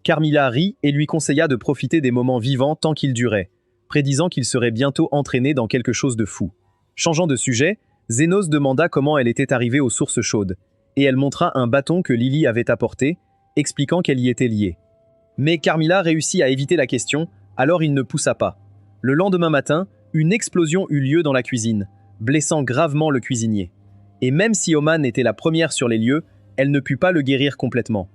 Carmilla rit et lui conseilla de profiter des moments vivants tant qu'ils duraient, prédisant qu'il serait bientôt entraîné dans quelque chose de fou. Changeant de sujet, Zénos demanda comment elle était arrivée aux sources chaudes, et elle montra un bâton que Lily avait apporté, expliquant qu'elle y était liée. Mais Carmilla réussit à éviter la question, alors il ne poussa pas. Le lendemain matin, une explosion eut lieu dans la cuisine, blessant gravement le cuisinier. Et même si Oman était la première sur les lieux, elle ne put pas le guérir complètement.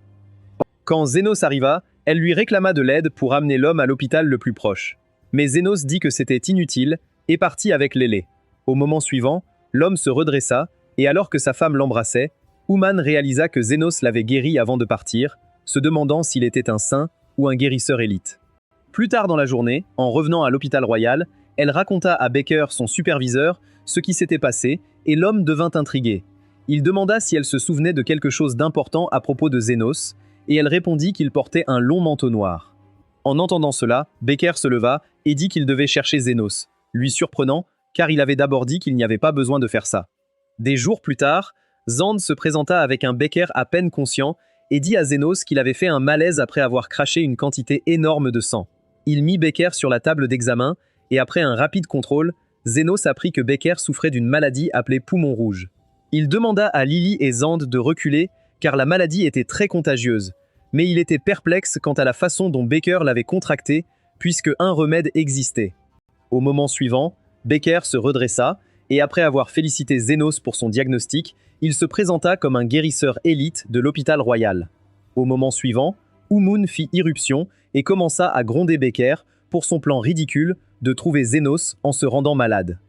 Quand Zénos arriva, elle lui réclama de l'aide pour amener l'homme à l'hôpital le plus proche. Mais Zénos dit que c'était inutile et partit avec Lélé. Au moment suivant, l'homme se redressa et alors que sa femme l'embrassait, Oman réalisa que Zénos l'avait guéri avant de partir, se demandant s'il était un saint ou un guérisseur élite. Plus tard dans la journée, en revenant à l'hôpital royal, elle raconta à Baker, son superviseur, ce qui s'était passé et l'homme devint intrigué. Il demanda si elle se souvenait de quelque chose d'important à propos de Zénos, et elle répondit qu'il portait un long manteau noir. En entendant cela, Baker se leva et dit qu'il devait chercher Zénos, lui surprenant, car il avait d'abord dit qu'il n'y avait pas besoin de faire ça. Des jours plus tard, Zand se présenta avec un Baker à peine conscient et dit à Zénos qu'il avait fait un malaise après avoir craché une quantité énorme de sang. Il mit Baker sur la table d'examen, et après un rapide contrôle, Zénos apprit que Baker souffrait d'une maladie appelée poumon rouge. Il demanda à Lily et Zand de reculer, car la maladie était très contagieuse, mais il était perplexe quant à la façon dont Baker l'avait contractée, puisque un remède existait. Au moment suivant, Baker se redressa, et après avoir félicité Zénos pour son diagnostic, il se présenta comme un guérisseur élite de l'hôpital royal. Au moment suivant, Umun fit irruption et commença à gronder Baker pour son plan ridicule de trouver Zénos en se rendant malade.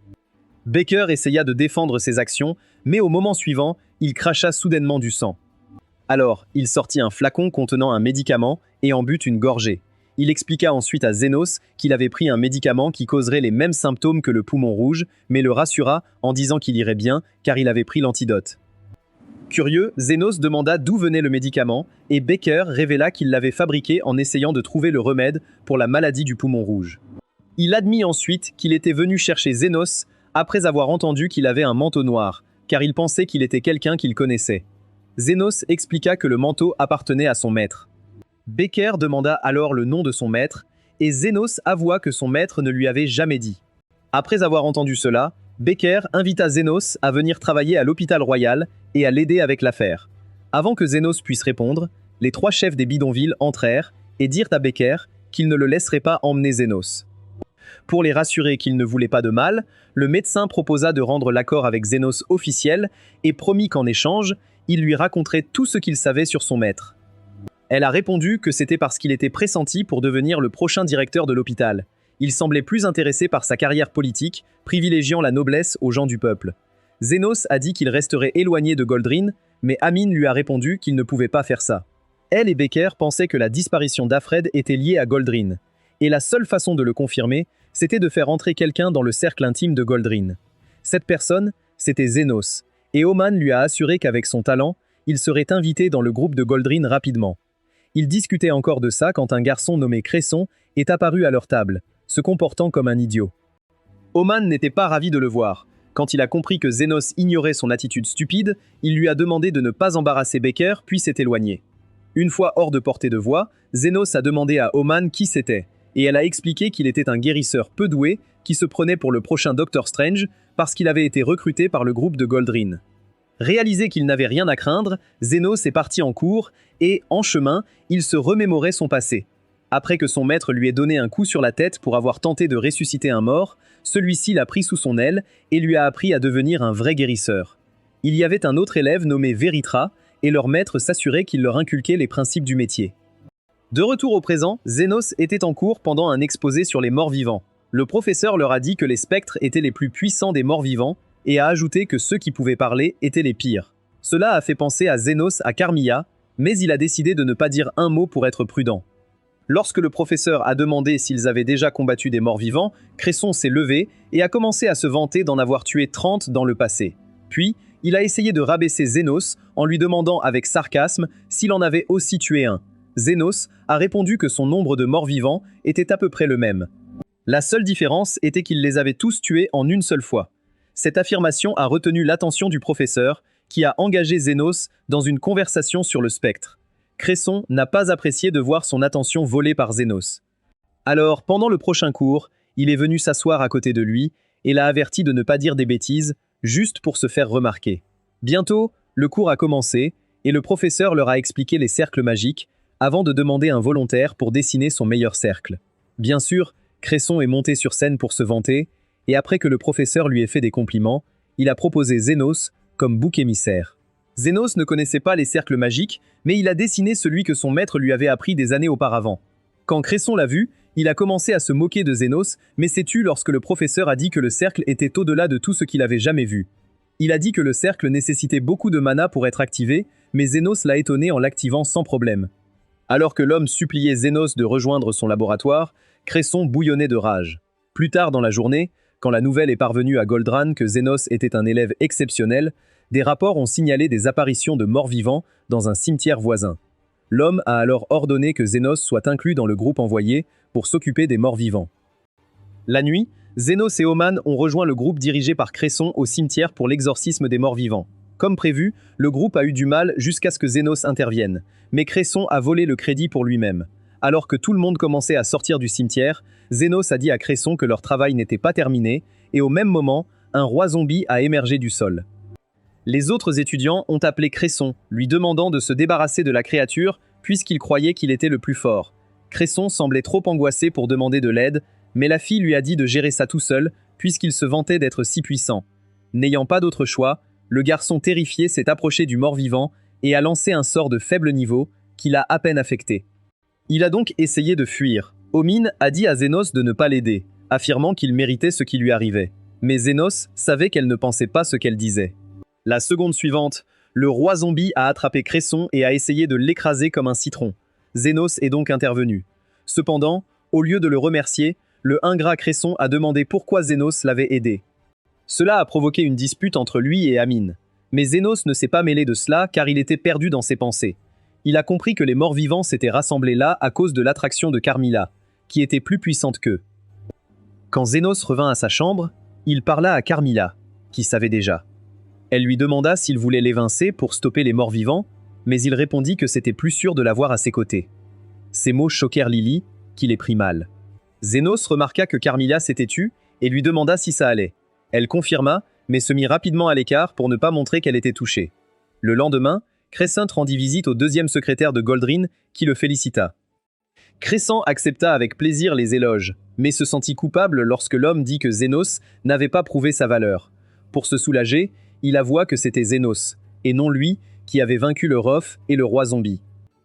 Baker essaya de défendre ses actions, mais au moment suivant, il cracha soudainement du sang. Alors, il sortit un flacon contenant un médicament et en but une gorgée. Il expliqua ensuite à Zénos qu'il avait pris un médicament qui causerait les mêmes symptômes que le poumon rouge, mais le rassura en disant qu'il irait bien car il avait pris l'antidote. Curieux, Zénos demanda d'où venait le médicament et Baker révéla qu'il l'avait fabriqué en essayant de trouver le remède pour la maladie du poumon rouge. Il admit ensuite qu'il était venu chercher Zénos après avoir entendu qu'il avait un manteau noir, car il pensait qu'il était quelqu'un qu'il connaissait. Zénos expliqua que le manteau appartenait à son maître. Baker demanda alors le nom de son maître, et Zénos avoua que son maître ne lui avait jamais dit. Après avoir entendu cela, Baker invita Zénos à venir travailler à l'hôpital royal et à l'aider avec l'affaire. Avant que Zénos puisse répondre, les 3 chefs des bidonvilles entrèrent et dirent à Baker qu'ils ne le laisseraient pas emmener Zénos. Pour les rassurer qu'il ne voulait pas de mal, le médecin proposa de rendre l'accord avec Zénos officiel et promit qu'en échange, il lui raconterait tout ce qu'il savait sur son maître. Elle a répondu que c'était parce qu'il était pressenti pour devenir le prochain directeur de l'hôpital. Il semblait plus intéressé par sa carrière politique, privilégiant la noblesse aux gens du peuple. Zénos a dit qu'il resterait éloigné de Goldrin, mais Amin lui a répondu qu'il ne pouvait pas faire ça. Elle et Baker pensaient que la disparition d'Afred était liée à Goldrin, et la seule façon de le confirmer, c'était de faire entrer quelqu'un dans le cercle intime de Goldrin. Cette personne, c'était Zénos, et Oman lui a assuré qu'avec son talent, il serait invité dans le groupe de Goldrin rapidement. Ils discutaient encore de ça quand un garçon nommé Cresson est apparu à leur table, se comportant comme un idiot. Oman n'était pas ravi de le voir. Quand il a compris que Zénos ignorait son attitude stupide, il lui a demandé de ne pas embarrasser Baker puis s'est éloigné. Une fois hors de portée de voix, Zénos a demandé à Oman qui c'était, et elle a expliqué qu'il était un guérisseur peu doué qui se prenait pour le prochain Doctor Strange parce qu'il avait été recruté par le groupe de Goldrin. Réalisé qu'il n'avait rien à craindre, Zénos est parti en cours et, en chemin, il se remémorait son passé. Après que son maître lui ait donné un coup sur la tête pour avoir tenté de ressusciter un mort, celui-ci l'a pris sous son aile et lui a appris à devenir un vrai guérisseur. Il y avait un autre élève nommé Veritra, et leur maître s'assurait qu'il leur inculquait les principes du métier. De retour au présent, Zénos était en cours pendant un exposé sur les morts-vivants. Le professeur leur a dit que les spectres étaient les plus puissants des morts-vivants et a ajouté que ceux qui pouvaient parler étaient les pires. Cela a fait penser à Zénos à Carmilla, mais il a décidé de ne pas dire un mot pour être prudent. Lorsque le professeur a demandé s'ils avaient déjà combattu des morts-vivants, Cresson s'est levé et a commencé à se vanter d'en avoir tué 30 dans le passé. Puis, il a essayé de rabaisser Zénos en lui demandant avec sarcasme s'il en avait aussi tué un. Zénos a répondu que son nombre de morts-vivants était à peu près le même. La seule différence était qu'il les avait tous tués en une seule fois. Cette affirmation a retenu l'attention du professeur, qui a engagé Zénos dans une conversation sur le spectre. Cresson n'a pas apprécié de voir son attention volée par Zénos. Alors, pendant le prochain cours, il est venu s'asseoir à côté de lui et l'a averti de ne pas dire des bêtises, juste pour se faire remarquer. Bientôt, le cours a commencé et le professeur leur a expliqué les cercles magiques avant de demander un volontaire pour dessiner son meilleur cercle. Bien sûr, Cresson est monté sur scène pour se vanter, et après que le professeur lui ait fait des compliments, il a proposé Zénos comme bouc émissaire. Zénos ne connaissait pas les cercles magiques, mais il a dessiné celui que son maître lui avait appris des années auparavant. Quand Cresson l'a vu, il a commencé à se moquer de Zénos, mais s'est tu lorsque le professeur a dit que le cercle était au-delà de tout ce qu'il avait jamais vu. Il a dit que le cercle nécessitait beaucoup de mana pour être activé, mais Zénos l'a étonné en l'activant sans problème. Alors que l'homme suppliait Zénos de rejoindre son laboratoire, Cresson bouillonnait de rage. Plus tard dans la journée, quand la nouvelle est parvenue à Goldran que Zénos était un élève exceptionnel, des rapports ont signalé des apparitions de morts-vivants dans un cimetière voisin. L'homme a alors ordonné que Zénos soit inclus dans le groupe envoyé pour s'occuper des morts-vivants. La nuit, Zénos et Oman ont rejoint le groupe dirigé par Cresson au cimetière pour l'exorcisme des morts-vivants. Comme prévu, le groupe a eu du mal jusqu'à ce que Zénos intervienne, mais Cresson a volé le crédit pour lui-même. Alors que tout le monde commençait à sortir du cimetière, Zénos a dit à Cresson que leur travail n'était pas terminé, et au même moment, un roi zombie a émergé du sol. Les autres étudiants ont appelé Cresson, lui demandant de se débarrasser de la créature, puisqu'ils croyaient qu'il était le plus fort. Cresson semblait trop angoissé pour demander de l'aide, mais la fille lui a dit de gérer ça tout seul, puisqu'il se vantait d'être si puissant. N'ayant pas d'autre choix, le garçon terrifié s'est approché du mort-vivant et a lancé un sort de faible niveau, qui l'a à peine affecté. Il a donc essayé de fuir. Omine a dit à Zénos de ne pas l'aider, affirmant qu'il méritait ce qui lui arrivait. Mais Zénos savait qu'elle ne pensait pas ce qu'elle disait. La seconde suivante, le roi zombie a attrapé Cresson et a essayé de l'écraser comme un citron. Zénos est donc intervenu. Cependant, au lieu de le remercier, le ingrat Cresson a demandé pourquoi Zénos l'avait aidé. Cela a provoqué une dispute entre lui et Amine. Mais Zénos ne s'est pas mêlé de cela car il était perdu dans ses pensées. Il a compris que les morts-vivants s'étaient rassemblés là à cause de l'attraction de Carmilla, qui était plus puissante qu'eux. Quand Zénos revint à sa chambre, il parla à Carmilla, qui savait déjà. Elle lui demanda s'il voulait l'évincer pour stopper les morts-vivants, mais il répondit que c'était plus sûr de l'avoir à ses côtés. Ces mots choquèrent Lily, qui les prit mal. Zénos remarqua que Carmilla s'était tue et lui demanda si ça allait. Elle confirma, mais se mit rapidement à l'écart pour ne pas montrer qu'elle était touchée. Le lendemain, Crescent rendit visite au deuxième secrétaire de Goldrin, qui le félicita. Crescent accepta avec plaisir les éloges, mais se sentit coupable lorsque l'homme dit que Zénos n'avait pas prouvé sa valeur. Pour se soulager, il avoua que c'était Zénos, et non lui, qui avait vaincu le Rof et le roi zombie.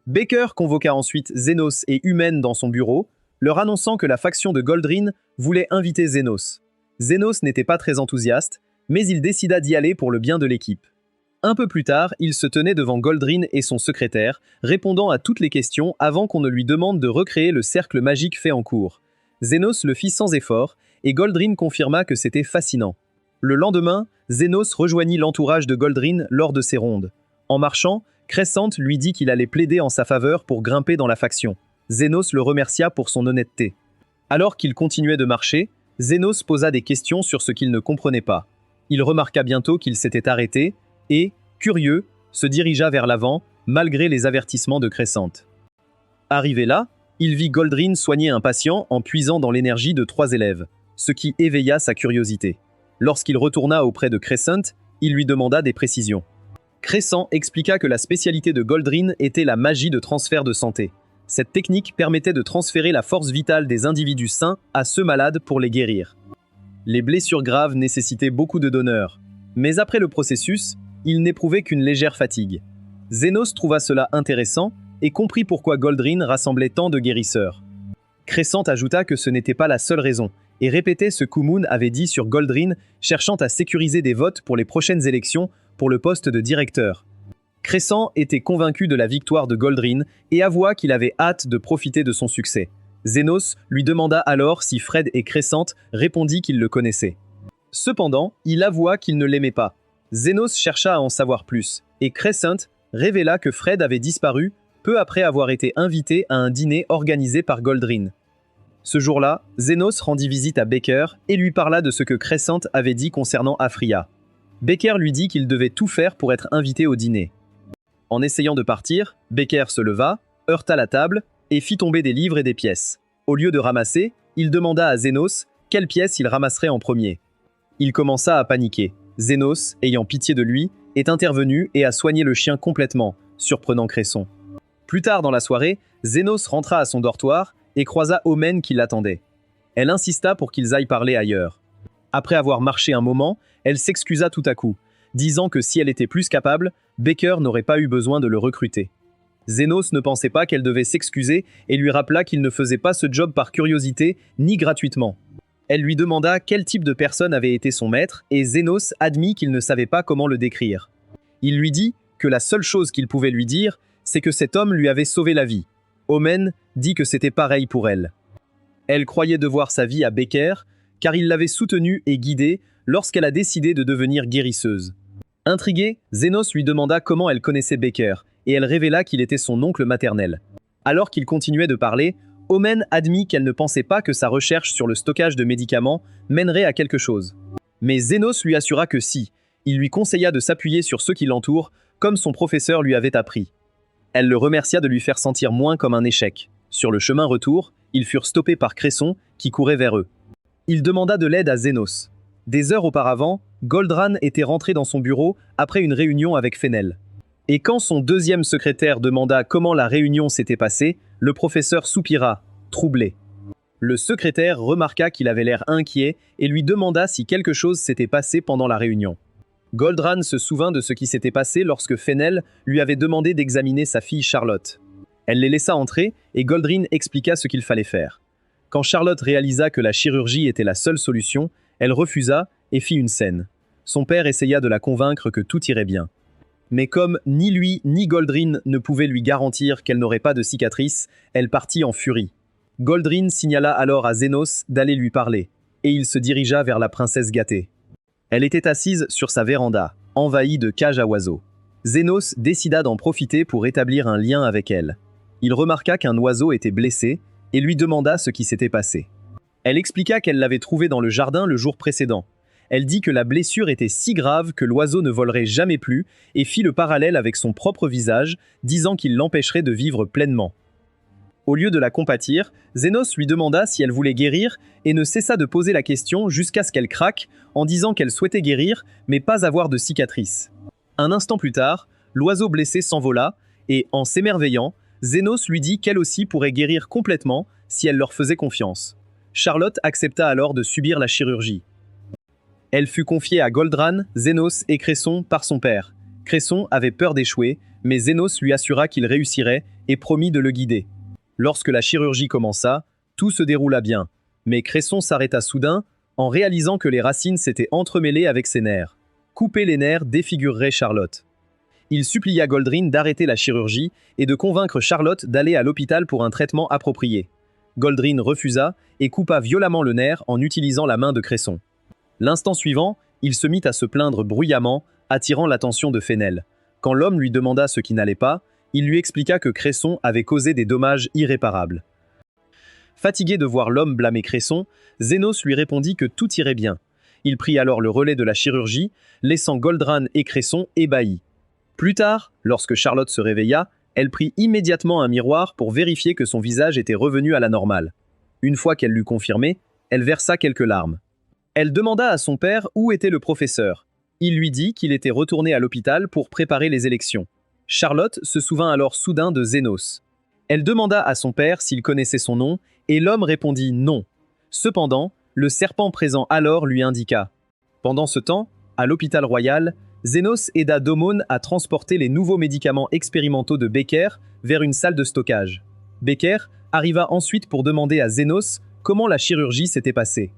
Baker convoqua ensuite Zénos et Humaine dans son bureau, leur annonçant que la faction de Goldrin voulait inviter Zénos. Zénos n'était pas très enthousiaste, mais il décida d'y aller pour le bien de l'équipe. Un peu plus tard, il se tenait devant Goldrin et son secrétaire, répondant à toutes les questions avant qu'on ne lui demande de recréer le cercle magique fait en cours. Zénos le fit sans effort, et Goldrin confirma que c'était fascinant. Le lendemain, Zénos rejoignit l'entourage de Goldrin lors de ses rondes. En marchant, Crescent lui dit qu'il allait plaider en sa faveur pour grimper dans la faction. Zénos le remercia pour son honnêteté. Alors qu'il continuait de marcher, Zénos posa des questions sur ce qu'il ne comprenait pas. Il remarqua bientôt qu'il s'était arrêté et, curieux, se dirigea vers l'avant, malgré les avertissements de Crescent. Arrivé là, il vit Goldrin soigner un patient en puisant dans l'énergie de 3 élèves, ce qui éveilla sa curiosité. Lorsqu'il retourna auprès de Crescent, il lui demanda des précisions. Crescent expliqua que la spécialité de Goldrin était la magie de transfert de santé. Cette technique permettait de transférer la force vitale des individus sains à ceux malades pour les guérir. Les blessures graves nécessitaient beaucoup de donneurs, mais après le processus, il n'éprouvait qu'une légère fatigue. Zénos trouva cela intéressant et comprit pourquoi Goldrin rassemblait tant de guérisseurs. Crescent ajouta que ce n'était pas la seule raison, et répétait ce qu'Umun avait dit sur Goldrin, cherchant à sécuriser des votes pour les prochaines élections pour le poste de directeur. Crescent était convaincu de la victoire de Goldrin et avoua qu'il avait hâte de profiter de son succès. Zénos lui demanda alors si Fred et Crescent répondit qu'ils le connaissaient. Cependant, il avoua qu'il ne l'aimait pas. Zénos chercha à en savoir plus, et Crescent révéla que Fred avait disparu peu après avoir été invité à un dîner organisé par Goldrin. Ce jour-là, Zénos rendit visite à Baker et lui parla de ce que Crescent avait dit concernant Afria. Becker lui dit qu'il devait tout faire pour être invité au dîner. En essayant de partir, Becker se leva, heurta la table et fit tomber des livres et des pièces. Au lieu de ramasser, il demanda à Zénos quelle pièce il ramasserait en premier. Il commença à paniquer. Zénos, ayant pitié de lui, est intervenu et a soigné le chien complètement, surprenant Cresson. Plus tard dans la soirée, Zénos rentra à son dortoir et croisa Omen qui l'attendait. Elle insista pour qu'ils aillent parler ailleurs. Après avoir marché un moment, elle s'excusa tout à coup, disant que si elle était plus capable, Becker n'aurait pas eu besoin de le recruter. Zénos ne pensait pas qu'elle devait s'excuser et lui rappela qu'il ne faisait pas ce job par curiosité ni gratuitement. Elle lui demanda quel type de personne avait été son maître et Zénos admit qu'il ne savait pas comment le décrire. Il lui dit que la seule chose qu'il pouvait lui dire, c'est que cet homme lui avait sauvé la vie. Omen dit que c'était pareil pour elle. Elle croyait devoir sa vie à Becker, car il l'avait soutenue et guidée lorsqu'elle a décidé de devenir guérisseuse. Intriguée, Zénos lui demanda comment elle connaissait Becker, et elle révéla qu'il était son oncle maternel. Alors qu'il continuait de parler, Omen admit qu'elle ne pensait pas que sa recherche sur le stockage de médicaments mènerait à quelque chose. Mais Zénos lui assura que si, il lui conseilla de s'appuyer sur ceux qui l'entourent, comme son professeur lui avait appris. Elle le remercia de lui faire sentir moins comme un échec. Sur le chemin retour, ils furent stoppés par Cresson, qui courait vers eux. Il demanda de l'aide à Zénos. Des heures auparavant, Goldran était rentré dans son bureau après une réunion avec Fennel. Et quand son deuxième secrétaire demanda comment la réunion s'était passée, le professeur soupira, troublé. Le secrétaire remarqua qu'il avait l'air inquiet et lui demanda si quelque chose s'était passé pendant la réunion. Goldran se souvint de ce qui s'était passé lorsque Fennel lui avait demandé d'examiner sa fille Charlotte. Elle les laissa entrer et Goldrin expliqua ce qu'il fallait faire. Quand Charlotte réalisa que la chirurgie était la seule solution, elle refusa et fit une scène. Son père essaya de la convaincre que tout irait bien. Mais comme ni lui ni Goldrin ne pouvaient lui garantir qu'elle n'aurait pas de cicatrice, elle partit en furie. Goldrin signala alors à Zénos d'aller lui parler, et il se dirigea vers la princesse gâtée. Elle était assise sur sa véranda, envahie de cages à oiseaux. Zénos décida d'en profiter pour établir un lien avec elle. Il remarqua qu'un oiseau était blessé et lui demanda ce qui s'était passé. Elle expliqua qu'elle l'avait trouvé dans le jardin le jour précédent. Elle dit que la blessure était si grave que l'oiseau ne volerait jamais plus et fit le parallèle avec son propre visage, disant qu'il l'empêcherait de vivre pleinement. Au lieu de la compatir, Zénos lui demanda si elle voulait guérir et ne cessa de poser la question jusqu'à ce qu'elle craque en disant qu'elle souhaitait guérir mais pas avoir de cicatrice. Un instant plus tard, l'oiseau blessé s'envola et, en s'émerveillant, Zénos lui dit qu'elle aussi pourrait guérir complètement si elle leur faisait confiance. Charlotte accepta alors de subir la chirurgie. Elle fut confiée à Goldran, Zénos et Cresson par son père. Cresson avait peur d'échouer, mais Zénos lui assura qu'il réussirait et promit de le guider. Lorsque la chirurgie commença, tout se déroula bien, mais Cresson s'arrêta soudain en réalisant que les racines s'étaient entremêlées avec ses nerfs. Couper les nerfs défigurerait Charlotte. Il supplia Goldrin d'arrêter la chirurgie et de convaincre Charlotte d'aller à l'hôpital pour un traitement approprié. Goldrin refusa et coupa violemment le nerf en utilisant la main de Cresson. L'instant suivant, il se mit à se plaindre bruyamment, attirant l'attention de Fennel. Quand l'homme lui demanda ce qui n'allait pas, il lui expliqua que Cresson avait causé des dommages irréparables. Fatigué de voir l'homme blâmer Cresson, Zénos lui répondit que tout irait bien. Il prit alors le relais de la chirurgie, laissant Goldran et Cresson ébahis. Plus tard, lorsque Charlotte se réveilla, elle prit immédiatement un miroir pour vérifier que son visage était revenu à la normale. Une fois qu'elle l'eut confirmé, elle versa quelques larmes. Elle demanda à son père où était le professeur. Il lui dit qu'il était retourné à l'hôpital pour préparer les élections. Charlotte se souvint alors soudain de Zénos. Elle demanda à son père s'il connaissait son nom, et l'homme répondit non. Cependant, le serpent présent alors lui indiqua. Pendant ce temps, à l'hôpital royal, Zénos aida Domon à transporter les nouveaux médicaments expérimentaux de Becker vers une salle de stockage. Becker arriva ensuite pour demander à Zénos comment la chirurgie s'était passée.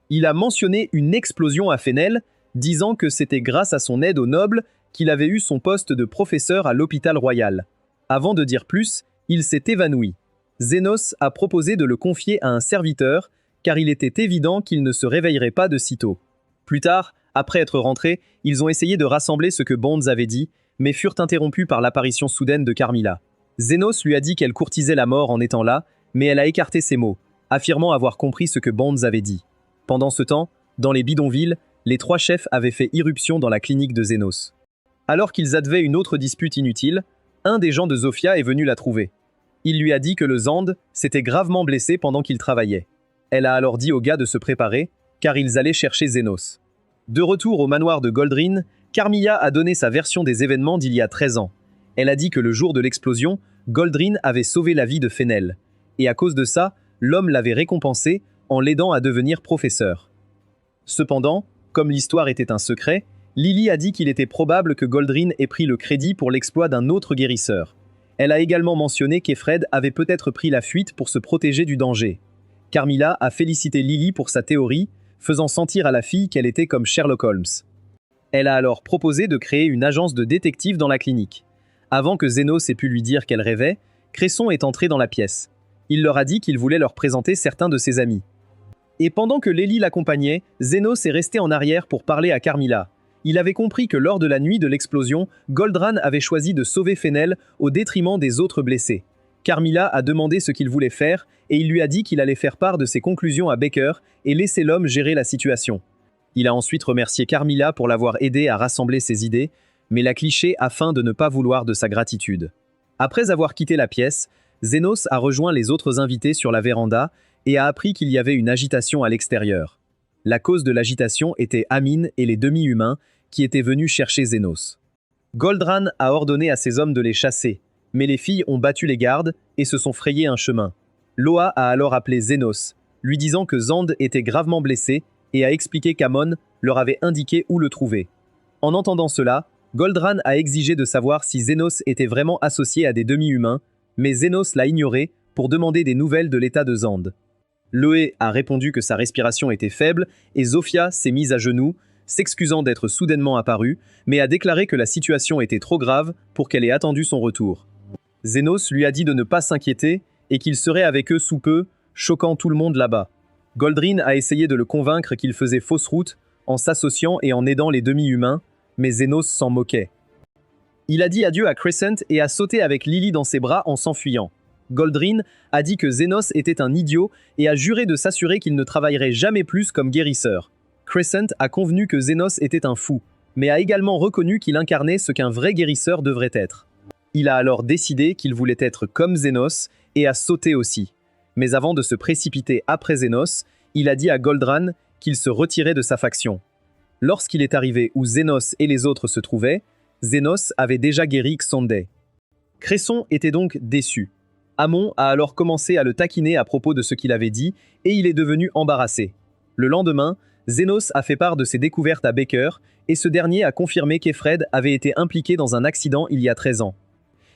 Il a mentionné une explosion à Fennel, disant que c'était grâce à son aide aux nobles qu'il avait eu son poste de professeur à l'hôpital royal. Avant de dire plus, il s'est évanoui. Zénos a proposé de le confier à un serviteur, car il était évident qu'il ne se réveillerait pas de sitôt. Plus tard, après être rentrés, ils ont essayé de rassembler ce que Bonds avait dit, mais furent interrompus par l'apparition soudaine de Carmilla. Zénos lui a dit qu'elle courtisait la mort en étant là, mais elle a écarté ses mots, affirmant avoir compris ce que Bonds avait dit. Pendant ce temps, dans les bidonvilles, les trois chefs avaient fait irruption dans la clinique de Zénos. Alors qu'ils advenaient une autre dispute inutile, un des gens de Zofia est venu la trouver. Il lui a dit que le Zand s'était gravement blessé pendant qu'il travaillait. Elle a alors dit aux gars de se préparer, car ils allaient chercher Zénos. De retour au manoir de Goldrin, Carmilla a donné sa version des événements d'il y a 13 ans. Elle a dit que le jour de l'explosion, Goldrin avait sauvé la vie de Fennel. Et à cause de ça, l'homme l'avait récompensé en l'aidant à devenir professeur. Cependant, comme l'histoire était un secret, Lily a dit qu'il était probable que Goldrin ait pris le crédit pour l'exploit d'un autre guérisseur. Elle a également mentionné qu'Efred avait peut-être pris la fuite pour se protéger du danger. Carmilla a félicité Lily pour sa théorie, faisant sentir à la fille qu'elle était comme Sherlock Holmes. Elle a alors proposé de créer une agence de détectives dans la clinique. Avant que Zénos ait pu lui dire qu'elle rêvait, Cresson est entré dans la pièce. Il leur a dit qu'il voulait leur présenter certains de ses amis. Et pendant que Lily l'accompagnait, Zénos est resté en arrière pour parler à Carmilla. Il avait compris que lors de la nuit de l'explosion, Goldran avait choisi de sauver Fennel au détriment des autres blessés. Carmilla a demandé ce qu'il voulait faire et il lui a dit qu'il allait faire part de ses conclusions à Baker et laisser l'homme gérer la situation. Il a ensuite remercié Carmilla pour l'avoir aidé à rassembler ses idées, mais l'a cliché afin de ne pas vouloir de sa gratitude. Après avoir quitté la pièce, Zénos a rejoint les autres invités sur la véranda et a appris qu'il y avait une agitation à l'extérieur. La cause de l'agitation était Amine et les demi-humains qui étaient venus chercher Zénos. Goldran a ordonné à ses hommes de les chasser, mais les filles ont battu les gardes et se sont frayé un chemin. Loa a alors appelé Zénos, lui disant que Zand était gravement blessé et a expliqué qu'Amon leur avait indiqué où le trouver. En entendant cela, Goldran a exigé de savoir si Zénos était vraiment associé à des demi-humains, mais Zénos l'a ignoré pour demander des nouvelles de l'état de Zand. Loé a répondu que sa respiration était faible et Zofia s'est mise à genoux, s'excusant d'être soudainement apparue, mais a déclaré que la situation était trop grave pour qu'elle ait attendu son retour. Zénos lui a dit de ne pas s'inquiéter et qu'il serait avec eux sous peu, choquant tout le monde là-bas. Goldrin a essayé de le convaincre qu'il faisait fausse route en s'associant et en aidant les demi-humains, mais Zénos s'en moquait. Il a dit adieu à Crescent et a sauté avec Lily dans ses bras en s'enfuyant. Goldrin a dit que Zénos était un idiot et a juré de s'assurer qu'il ne travaillerait jamais plus comme guérisseur. Crescent a convenu que Zénos était un fou, mais a également reconnu qu'il incarnait ce qu'un vrai guérisseur devrait être. Il a alors décidé qu'il voulait être comme Zénos et a sauté aussi. Mais avant de se précipiter après Zénos, il a dit à Goldran qu'il se retirait de sa faction. Lorsqu'il est arrivé où Zénos et les autres se trouvaient, Zénos avait déjà guéri Xandai. Cresson était donc déçu. Amon a alors commencé à le taquiner à propos de ce qu'il avait dit et il est devenu embarrassé. Le lendemain, Zénos a fait part de ses découvertes à Baker et ce dernier a confirmé qu'Efred avait été impliqué dans un accident il y a 13 ans.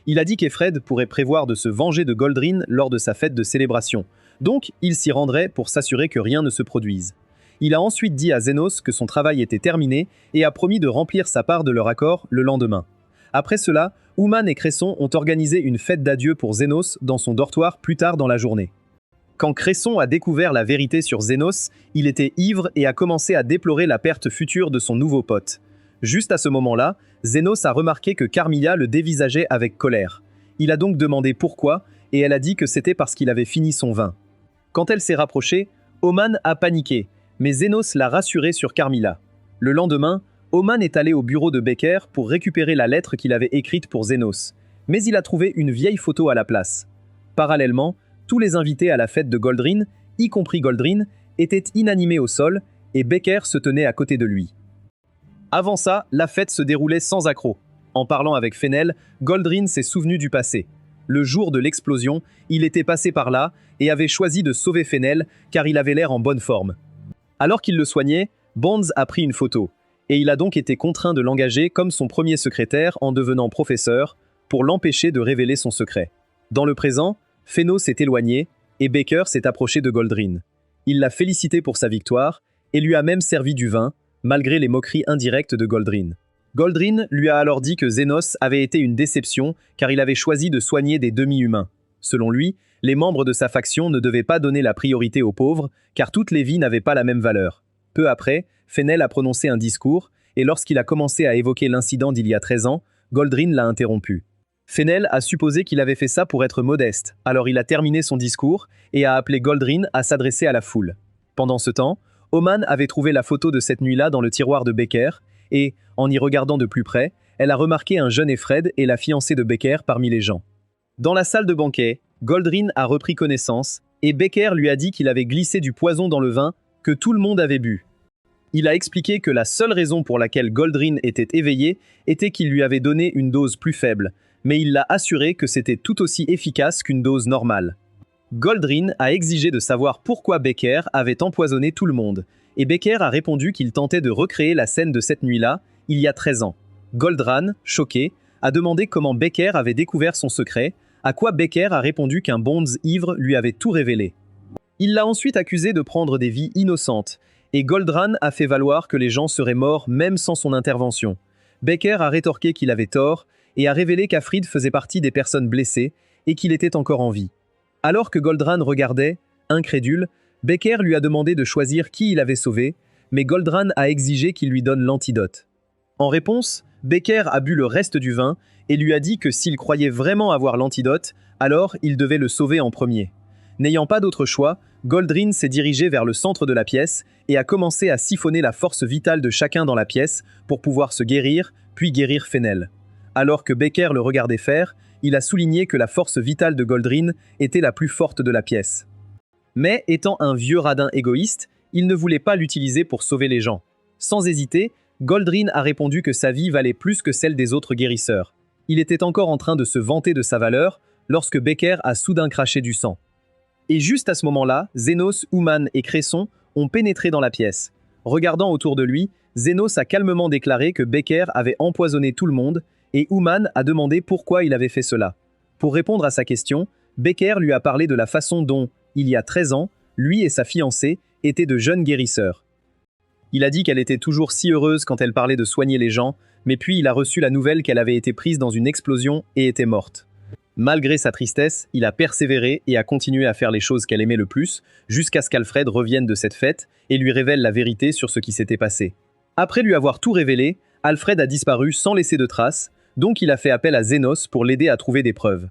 Il a dit qu'Efred pourrait prévoir de se venger de Goldrin lors de sa fête de célébration, donc il s'y rendrait pour s'assurer que rien ne se produise. Il a ensuite dit à Zénos que son travail était terminé et a promis de remplir sa part de leur accord le lendemain. Après cela, Ouman et Cresson ont organisé une fête d'adieu pour Zénos dans son dortoir plus tard dans la journée. Quand Cresson a découvert la vérité sur Zénos, il était ivre et a commencé à déplorer la perte future de son nouveau pote. Juste à ce moment-là, Zénos a remarqué que Carmilla le dévisageait avec colère. Il a donc demandé pourquoi, et elle a dit que c'était parce qu'il avait fini son vin. Quand elle s'est rapprochée, Oman a paniqué, mais Zénos l'a rassuré sur Carmilla. Le lendemain, Oman est allé au bureau de Baker pour récupérer la lettre qu'il avait écrite pour Zénos, mais il a trouvé une vieille photo à la place. Parallèlement, tous les invités à la fête de Goldrin, y compris Goldrin, étaient inanimés au sol et Baker se tenait à côté de lui. Avant ça, la fête se déroulait sans accroc. En parlant avec Fennel, Goldrin s'est souvenu du passé. Le jour de l'explosion, il était passé par là et avait choisi de sauver Fennel car il avait l'air en bonne forme. Alors qu'il le soignait, Bonds a pris une photo, et il a donc été contraint de l'engager comme son premier secrétaire en devenant professeur, pour l'empêcher de révéler son secret. Dans le présent, Feno s'est éloigné, et Baker s'est approché de Goldrin. Il l'a félicité pour sa victoire, et lui a même servi du vin, malgré les moqueries indirectes de Goldrin. Goldrin lui a alors dit que Zénos avait été une déception, car il avait choisi de soigner des demi-humains. Selon lui, les membres de sa faction ne devaient pas donner la priorité aux pauvres, car toutes les vies n'avaient pas la même valeur. Peu après, Fennel a prononcé un discours, et lorsqu'il a commencé à évoquer l'incident d'il y a 13 ans, Goldrin l'a interrompu. Fennel a supposé qu'il avait fait ça pour être modeste, alors il a terminé son discours et a appelé Goldrin à s'adresser à la foule. Pendant ce temps, Oman avait trouvé la photo de cette nuit-là dans le tiroir de Becker, et, en y regardant de plus près, elle a remarqué un jeune Efred et la fiancée de Becker parmi les gens. Dans la salle de banquet, Goldrin a repris connaissance, et Becker lui a dit qu'il avait glissé du poison dans le vin que tout le monde avait bu. Il a expliqué que la seule raison pour laquelle Goldrin était éveillé était qu'il lui avait donné une dose plus faible, mais il l'a assuré que c'était tout aussi efficace qu'une dose normale. Goldrin a exigé de savoir pourquoi Becker avait empoisonné tout le monde, et Becker a répondu qu'il tentait de recréer la scène de cette nuit-là, il y a 13 ans. Goldran, choqué, a demandé comment Becker avait découvert son secret, à quoi Becker a répondu qu'un Bonds ivre lui avait tout révélé. Il l'a ensuite accusé de prendre des vies innocentes, et Goldran a fait valoir que les gens seraient morts même sans son intervention. Becker a rétorqué qu'il avait tort, et a révélé qu'Afrid faisait partie des personnes blessées, et qu'il était encore en vie. Alors que Goldran regardait, incrédule, Becker lui a demandé de choisir qui il avait sauvé, mais Goldran a exigé qu'il lui donne l'antidote. En réponse, Becker a bu le reste du vin et lui a dit que s'il croyait vraiment avoir l'antidote, alors il devait le sauver en premier. N'ayant pas d'autre choix, Goldrin s'est dirigé vers le centre de la pièce et a commencé à siphonner la force vitale de chacun dans la pièce pour pouvoir se guérir, puis guérir Fennel. Alors que Becker le regardait faire, il a souligné que la force vitale de Goldrin était la plus forte de la pièce. Mais, étant un vieux radin égoïste, il ne voulait pas l'utiliser pour sauver les gens. Sans hésiter, Goldrin a répondu que sa vie valait plus que celle des autres guérisseurs. Il était encore en train de se vanter de sa valeur lorsque Becker a soudain craché du sang. Et juste à ce moment-là, Zenos, Ouman et Cresson ont pénétré dans la pièce. Regardant autour de lui, Zenos a calmement déclaré que Becker avait empoisonné tout le monde et Ouman a demandé pourquoi il avait fait cela. Pour répondre à sa question, Becker lui a parlé de la façon dont, il y a 13 ans, lui et sa fiancée étaient de jeunes guérisseurs. Il a dit qu'elle était toujours si heureuse quand elle parlait de soigner les gens, mais puis il a reçu la nouvelle qu'elle avait été prise dans une explosion et était morte. Malgré sa tristesse, il a persévéré et a continué à faire les choses qu'elle aimait le plus, jusqu'à ce qu'Alfred revienne de cette fête et lui révèle la vérité sur ce qui s'était passé. Après lui avoir tout révélé, Alfred a disparu sans laisser de traces, donc il a fait appel à Zenos pour l'aider à trouver des preuves.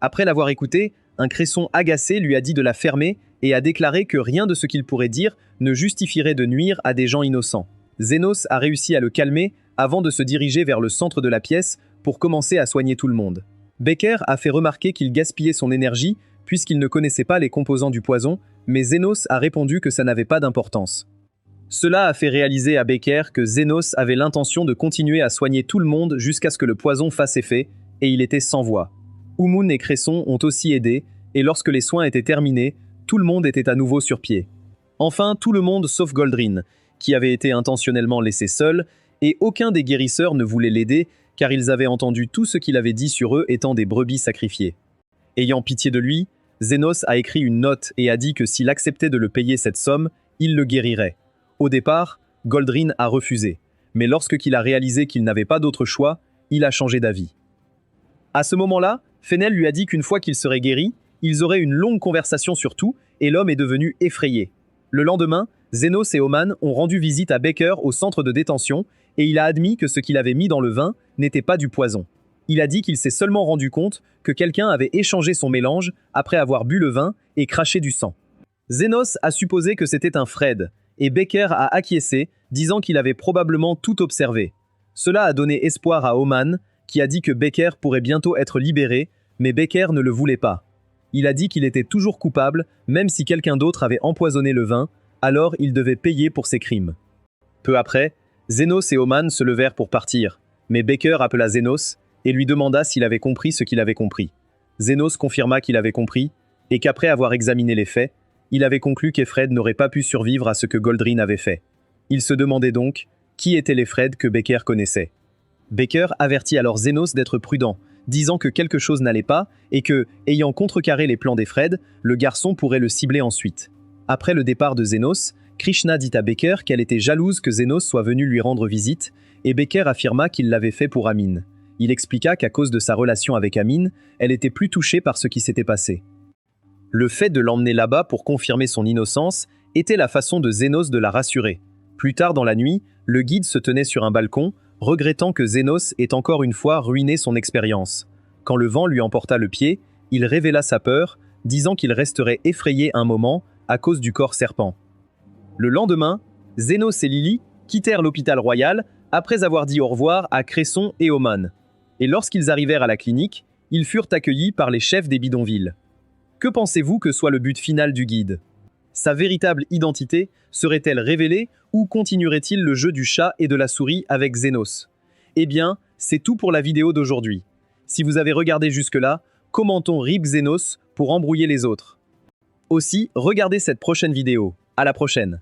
Après l'avoir écouté, un Cresson agacé lui a dit de la fermer et a déclaré que rien de ce qu'il pourrait dire ne justifierait de nuire à des gens innocents. Zenos a réussi à le calmer avant de se diriger vers le centre de la pièce pour commencer à soigner tout le monde. Becker a fait remarquer qu'il gaspillait son énergie puisqu'il ne connaissait pas les composants du poison, mais Zenos a répondu que ça n'avait pas d'importance. Cela a fait réaliser à Becker que Zenos avait l'intention de continuer à soigner tout le monde jusqu'à ce que le poison fasse effet, et il était sans voix. Oumoun et Cresson ont aussi aidé, et lorsque les soins étaient terminés, tout le monde était à nouveau sur pied. Enfin, tout le monde sauf Goldrin, qui avait été intentionnellement laissé seul, et aucun des guérisseurs ne voulait l'aider, car ils avaient entendu tout ce qu'il avait dit sur eux étant des brebis sacrifiées. Ayant pitié de lui, Zenos a écrit une note et a dit que s'il acceptait de le payer cette somme, il le guérirait. Au départ, Goldrin a refusé, mais lorsqu'il a réalisé qu'il n'avait pas d'autre choix, il a changé d'avis. À ce moment-là, Fennel lui a dit qu'une fois qu'il serait guéri, ils auraient une longue conversation sur tout, et l'homme est devenu effrayé. Le lendemain, Zenos et Oman ont rendu visite à Becker au centre de détention, et il a admis que ce qu'il avait mis dans le vin n'était pas du poison. Il a dit qu'il s'est seulement rendu compte que quelqu'un avait échangé son mélange après avoir bu le vin et craché du sang. Zenos a supposé que c'était un Fred, et Becker a acquiescé, disant qu'il avait probablement tout observé. Cela a donné espoir à Oman, qui a dit que Becker pourrait bientôt être libéré, mais Becker ne le voulait pas. Il a dit qu'il était toujours coupable, même si quelqu'un d'autre avait empoisonné le vin, alors il devait payer pour ses crimes. Peu après, Zenos et Oman se levèrent pour partir, mais Becker appela Zenos et lui demanda s'il avait compris ce qu'il avait compris. Zenos confirma qu'il avait compris, et qu'après avoir examiné les faits, il avait conclu qu'Efred n'aurait pas pu survivre à ce que Goldrin avait fait. Il se demandait donc qui étaient les Fred que Becker connaissait. Becker avertit alors Zenos d'être prudent, disant que quelque chose n'allait pas et que, ayant contrecarré les plans des Fred, le garçon pourrait le cibler ensuite. Après le départ de Zenos, Krishna dit à Becker qu'elle était jalouse que Zenos soit venu lui rendre visite, et Becker affirma qu'il l'avait fait pour Amin. Il expliqua qu'à cause de sa relation avec Amin, elle était plus touchée par ce qui s'était passé. Le fait de l'emmener là-bas pour confirmer son innocence était la façon de Zenos de la rassurer. Plus tard dans la nuit, le guide se tenait sur un balcon, regrettant que Zenos ait encore une fois ruiné son expérience. Quand le vent lui emporta le pied, il révéla sa peur, disant qu'il resterait effrayé un moment à cause du corps serpent. Le lendemain, Zénos et Lily quittèrent l'hôpital royal après avoir dit au revoir à Cresson et Oman. Et lorsqu'ils arrivèrent à la clinique, ils furent accueillis par les chefs des bidonvilles. Que pensez-vous que soit le but final du guide? Sa véritable identité serait-elle révélée ou continuerait-il le jeu du chat et de la souris avec Zénos? Eh bien, c'est tout pour la vidéo d'aujourd'hui. Si vous avez regardé jusque-là, commentons RIP Zénos pour embrouiller les autres. Aussi, regardez cette prochaine vidéo. À la prochaine!